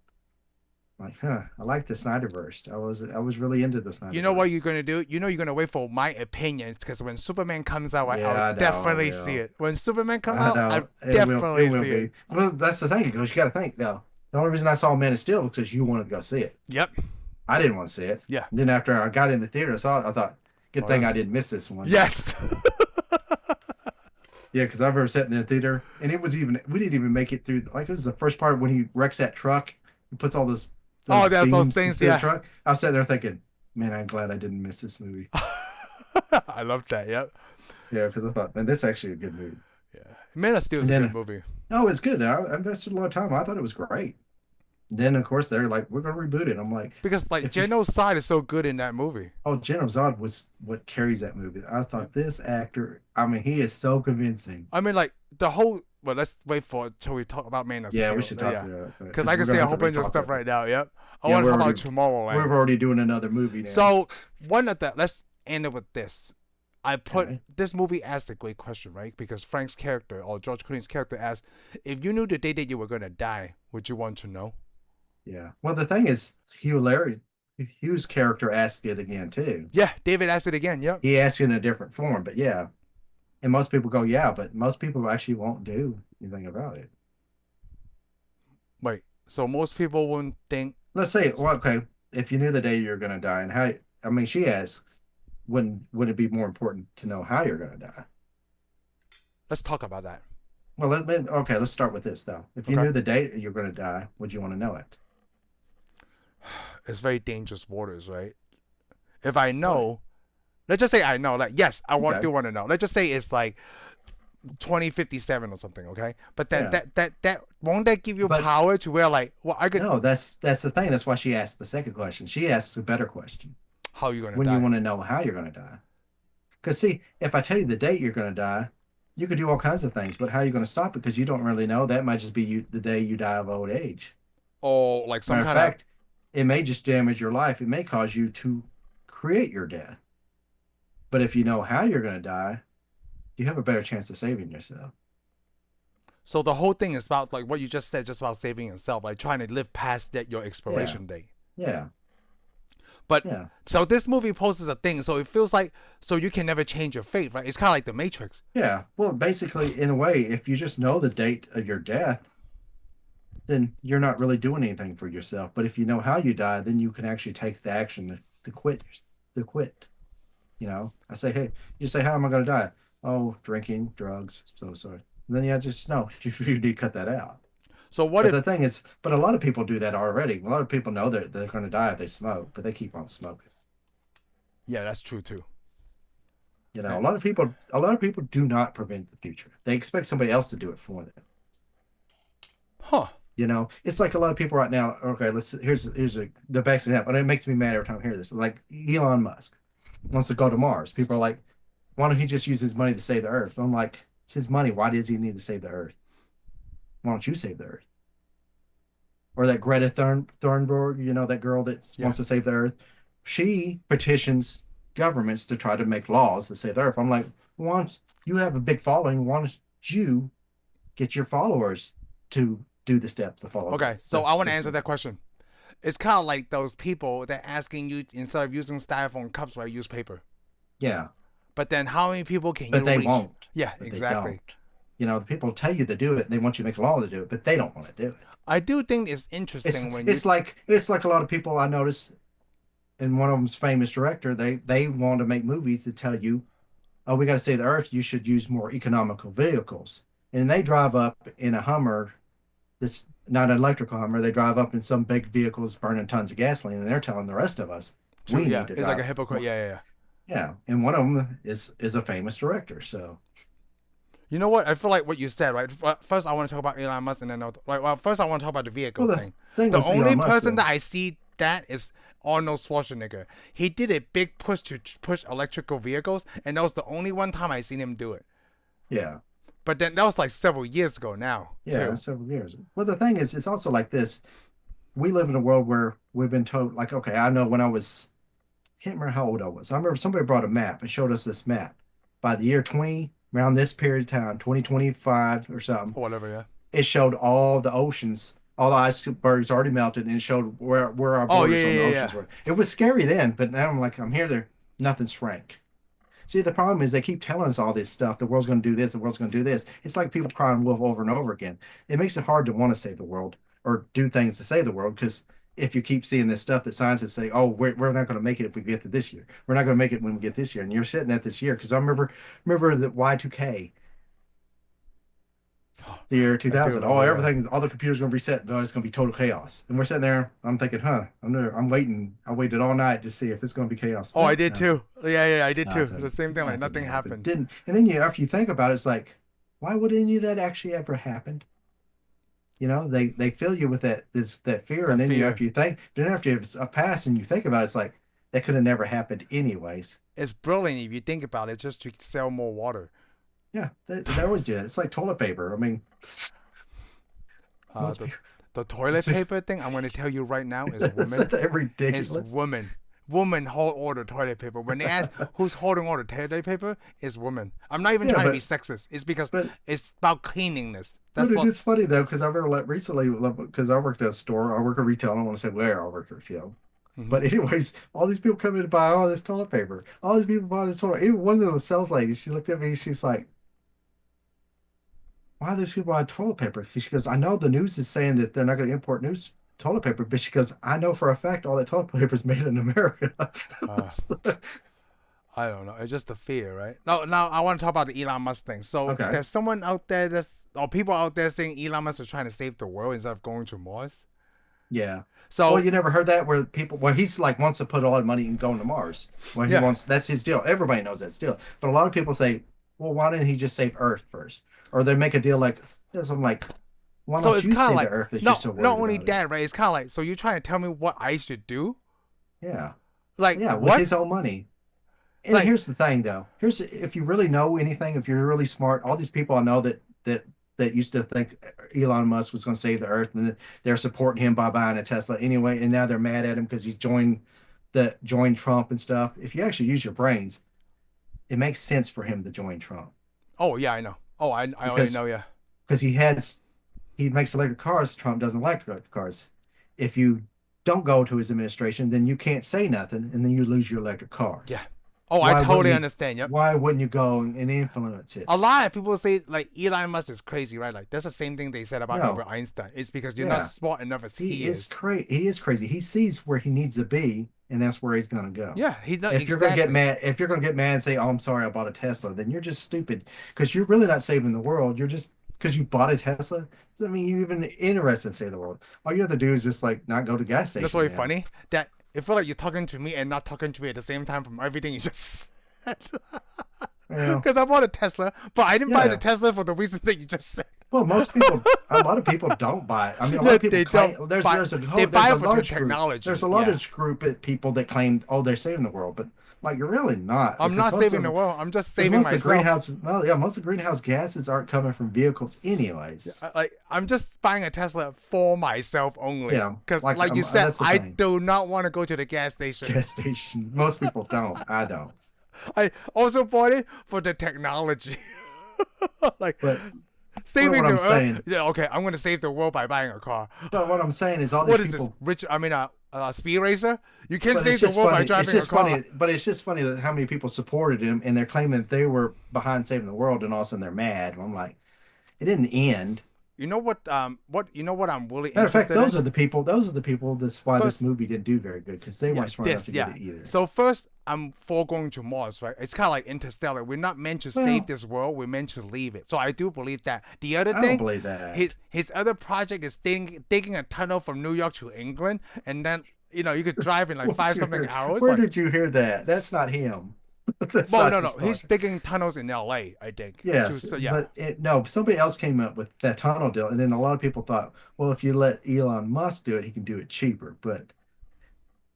Like, I like the Snyderverse. I was really into the You know what you're Snyderverse. gonna do? You know you're gonna wait for my opinions because when Superman comes out, Yeah, I'll I know, I definitely see will. it. When Superman come I out, know I'll it definitely will see it. be. Well, that's the thing, because you got to think though. The only reason I saw Man of Steel was because you wanted to go see it. Yep. I didn't want to see it. Yeah. And then after I got in the theater, I saw it. I thought, good Oh, thing I that's... didn't miss this one. Yes. Yeah, because I've ever sat in the theater, and we didn't even make it through. Like it was the first part when he wrecks that truck, he puts all Oh, those there's those beams things. into the Yeah. truck. I was sitting there thinking, man, I'm glad I didn't miss this movie. I love that. Yep. Yeah, because I thought, man, this is actually a good movie. Yeah. Man of Steel And is a good then, movie no, it's good. I invested a lot of time. I thought it was great. And then, of course, they're like, we're gonna reboot it. I'm like, because like if you, Genocide is so good in that movie. oh, General Zod was what carries that movie. I Yep. thought this actor, I mean, he is so convincing. I mean, like the whole. Well, let's wait for it till we talk about Man of Yeah, Steel. we should talk Yeah. about it Because I can we're say gonna a have whole to bunch of re-talk stuff it. right now. Yep. I Yeah, want to talk about we're Tomorrowland. already doing another movie now. So one of the let's end it with this. I put Okay. this movie asked a great question, right? Because Frank's character or George Clooney's character asked, if you knew the day that you were gonna die, would you want to know? Yeah. Well, the thing is, Hugh's character asked it again too. Yeah, David asked it again. Yep. He asked it in a different form, but yeah. And most people go, yeah, but most people actually won't do anything about it. Wait. So most people wouldn't think. Let's say, well, okay, if you knew the day you're gonna die, and how, I mean, she asks, would it be more important to know how you're gonna die? Let's talk about that. Well, okay, let's start with this though. If you Okay. knew the date you're gonna die, would you want to know it? It's very dangerous waters, right? If I Why? know, let's just say I know. Like, yes, Okay. do want to know. Let's just say it's like 2057 or something. Okay, but then Yeah. that won't that give you But power to where like, well, I could. no, that's the thing. That's why she asked the second question. She asks a better question. How you gonna When you die? want to know how you're gonna die. Because see, if I tell you the date you're gonna die, you could do all kinds of things, but how are you gonna stop it? Because you don't really know. That might just be the day you die of old age. Or like some Matter of kind of. fact, it may just damage your life. It may cause you to create your death. But if you know how you're gonna die, you have a better chance of saving yourself. So the whole thing is about like what you just said, just about saving yourself, like trying to live past that your Yeah, expiration date. yeah. But Yeah. so this movie poses a thing, so it feels like so you can never change your fate, right? It's kind of like the Matrix. Yeah. Well, basically, in a way, if you just know the date of your death, then you're not really doing anything for yourself. But if you know how you die, then you can actually take the action to quit. To quit. I say, hey, you say, how am I going to die? Oh, drinking, drugs. So sorry. And then yeah, just no, you need to cut that out. So what But if? the thing is, but a lot of people do that already. A lot of people know that they're going to die if they smoke, but they keep on smoking. Yeah, that's true too. A And, lot of people do not prevent the future. They expect somebody else to do it for them. huh? It's like a lot of people right now. Okay, here's the best example, and it makes me mad every time I hear this. Like Elon Musk wants to go to Mars. People are like, why don't he just use his money to save the Earth? I'm like, it's his money. Why does he need to save the Earth? Why don't you save the Earth? Or that Greta Thunberg, that girl that Yeah. wants to save the Earth, she petitions governments to try to make laws to save the Earth. I'm like, once you have a big following, why don't you get your followers to do the steps to follow Okay. So I want to answer that question. It's kind of like those people that asking you instead of using styrofoam cups, right, use paper. Yeah, But then how many people can but you they reach? won't. Yeah, But they exactly. don't. The people tell you to do it, and they want you to make a law to do it, but they don't want to do it. I do think it's It's interesting when you. it's like a lot of people I notice, and one of them's famous director. They want to make movies to tell you, oh, we got to save the earth. You should use more economical vehicles, and they drive up in a Hummer. That's not an electrical Hummer. They drive up in some big vehicles burning tons of gasoline, and they're telling the rest of us True. we Yeah, need to it's like a drive. hypocrite. Yeah, yeah, yeah. Yeah, and one of them is a famous director. So You know what? I feel like what you said, right? First, I want to talk about Elon Musk, and then well, first I want to talk about the vehicle well, the thing. thing The with only Elon Musk person though, that I see that is Arnold Schwarzenegger. He did a big push to push electrical vehicles, and that was the only one time I seen him do it. yeah. But then that was like several years ago now, Yeah, too. several years. Well, the thing is, it's also like this. We live in a world where we've been told, like, okay, I know when I can't remember how old I was. I remember somebody brought a map and showed us this map. By the year 20, around this period of time, 2025 or something, Or whatever, yeah. it showed all the oceans, all the icebergs already melted, and it showed where our Oh, yeah, borders on the yeah, yeah, oceans yeah. were. It was scary then, but now I'm like, I'm here there, nothing shrank. See, the problem is they keep telling us all this stuff. The world's going to do this. The world's going to do this. It's like people crying wolf over and over again. It makes it hard to want to save the world or do things to save the world because if you keep seeing this stuff that scientists say, oh, we're not going to make it if we get to this year. We're not going to make it when we get this year. And you're sitting at this year because I remember the Y2K, the year I do 2000. Oh, remember, yeah. all the computers going to reset. Oh, it's going to be total chaos. And we're sitting there. I'm thinking, I'm there. I'm waiting. I waited all night to see if it's going to be chaos. Oh, I Nope, did nothing. too. Yeah, yeah, I did too. The Nothing. same thing, like Nothing nothing happened. happened. Didn't. And then after you think about it, it's like, why would any of that actually ever happen? They fill you with that fear, and That then fear. after you think, then after it's a pass and you think about it, it's like that could have never happened anyways. It's brilliant if you think about it, just to sell more water. Yeah, they always do that. It's like toilet paper. I mean, Uh, most the people the toilet paper thing, I'm going to tell you right now, is is women. that It's ridiculous? women. Women hold order toilet paper. When they ask who's holding order toilet paper, it's women. I'm not even Yeah, trying to be but sexist. It's because but it's about cleanliness. but That's it what. is funny though because I remember like recently because I worked at a store. I work at retail. I don't want to say where I work at retail. Mhm. But anyways, all these people come in to buy all this toilet paper. All these people buy this toilet. Even one of the sales ladies, she looked at me. She's like, "Why are these people buying toilet paper?" She goes, "I know the news is saying that they're not going to import news toilet paper, but she goes, I know for a fact all that toilet paper is made in America." Uh, I don't know. It's just the fear, right? No, now I want to talk about the Elon Musk thing. So Okay, there's someone out there or people out there saying Elon Musk is trying to save the world instead of going to Mars. yeah. Well, So you never heard that where people, well, he's like wants to put a lot of money in going to Mars. Well, he yeah. wants that's his deal. Everybody knows that still, but a lot of people say, well, why didn't he just save Earth first? Or they make a deal like this. I'm like, why So don't it's you kind of save the like Earth if you're no, so not worried only about it? that, right? It's kind of like so you're trying to tell me what I should do? Yeah, Like yeah, with what? his own money. And Like here's the thing, though. Here's if you really know anything, if you're really smart, all these people I know that used to think Elon Musk was going to save the Earth, and they're supporting him by buying a Tesla anyway, and now they're mad at him because he's joined Trump and stuff. If you actually use your brains, it makes sense for him to join Trump oh yeah, I know. Oh, I already because know. Yeah. he makes electric cars. Trump doesn't like electric cars. If you don't go to his administration, then you can't say nothing, and then you lose your electric cars. Yeah. Oh, I Why wouldn't totally you? understand. Yep. Why wouldn't you go and influence it? A lot of people say like Elon Musk is crazy, right? Like that's the same thing they said about No. Albert Einstein. It's because you're not Yeah. smart enough as he is. He is crazy. He sees where he needs to be, and that's where he's gonna go. Yeah, he's not. If you're gonna get mad, and say, "Oh, I'm sorry, I bought a Tesla," then you're just stupid because you're really not saving the world. You're just because you bought a Tesla doesn't mean you're even interested in saving the world. All you have to do is just like not go to gas station. That's really funny that it felt like you're talking to me and not talking to me at the same time from everything you just said. Yeah. Because I bought a Tesla, but I didn't buy Yeah. the Tesla for the reasons that you just said. Well, a lot of people don't buy it. I mean, a lot of people claim there's a large technology. There's a large group of people that claim, oh, they're saving the world, but like you're really not. I'm not saving the world. I'm just saving myself. Most of the greenhouse gases aren't coming from vehicles, anyways. I'm just buying a Tesla for myself only. Yeah, because like you said, I do not want to go to the gas station. Gas station. Most people don't. I don't. I also bought it for the technology. But saving what the I'm saying. Yeah, okay, I'm gonna save the world by buying a car. But what I'm saying is all these people. This? Speed racer? You can save the world by driving a car. But it's just funny that how many people supported him and they're claiming that they were behind saving the world, and all of a sudden they're mad. I'm like, it didn't end. You know what? I'm really Matter of fact, those are the people. That's why this movie didn't do very good because they weren't smart enough to get it either. So first, I'm for going to Mars, right? It's kind of like Interstellar. We're not meant to save this world. We're meant to leave it. So I do believe that. The other thing, I don't believe that. His other project is digging a tunnel from New York to England, and then you could drive in like 5-something hours. Where did you hear that? That's not him. No. He's digging tunnels in L.A., I think. Yes, but somebody else came up with that tunnel deal, and then a lot of people thought, well, if you let Elon Musk do it, he can do it cheaper. But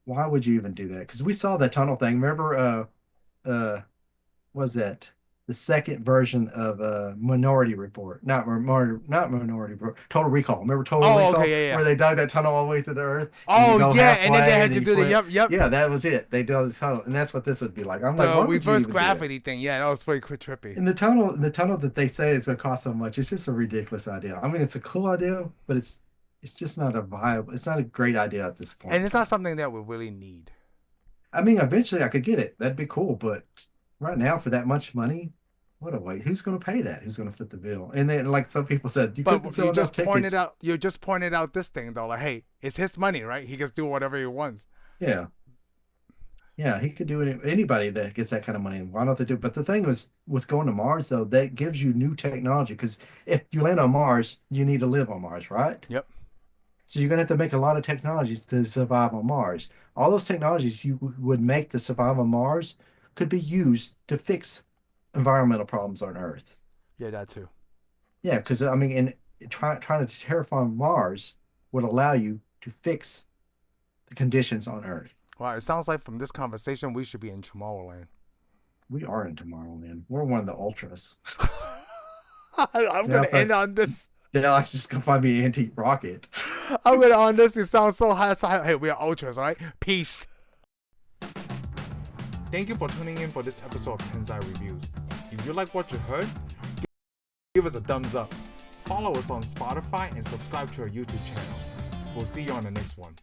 why would you even do that? Because we saw that tunnel thing. Remember, was that the second version of Minority Report? Not Minority Report. Total Recall. Remember Total Recall? Okay, yeah. Where they dug that tunnel all the way through the earth. And then they had to do the yep. Yeah, that was it. They dug the tunnel, and that's what this would be like. I'm like, the reverse gravity thing. Yeah, that was pretty trippy. And the tunnel that they say is gonna cost so much, it's just a ridiculous idea. I mean, it's a cool idea, but it's just not it's not a great idea at this point. And it's not something that we really need. I mean, eventually I could get it. That'd be cool, but right now for that much money, what a waste. Who's going to pay that? Who's going to fit the bill? And then, like some people said, you just pointed out this thing though, like, hey, it's his money, right? He can do whatever he wants. Yeah, he could do it. Anybody that gets that kind of money, why don't they do it? But the thing is, with going to Mars though, that gives you new technology because if you land on Mars, you need to live on Mars, right? Yep. So you're going to have to make a lot of technologies to survive on Mars. All those technologies you would make to survive on Mars could be used to fix environmental problems on Earth. Yeah, that too. Yeah, because I mean, trying to terraform Mars would allow you to fix the conditions on Earth. Wow, it sounds like from this conversation we should be in Tomorrowland. We are in Tomorrowland. We're one of the ultras. I'm gonna end on this. Yeah, I just go find me an antique rocket. I'm gonna on this. It sounds so high. Hey, we are ultras, all right? Peace. Thank you for tuning in for this episode of Tensai Reviews. If you like what you heard, give us a thumbs up. Follow us on Spotify and subscribe to our YouTube channel. We'll see you on the next one.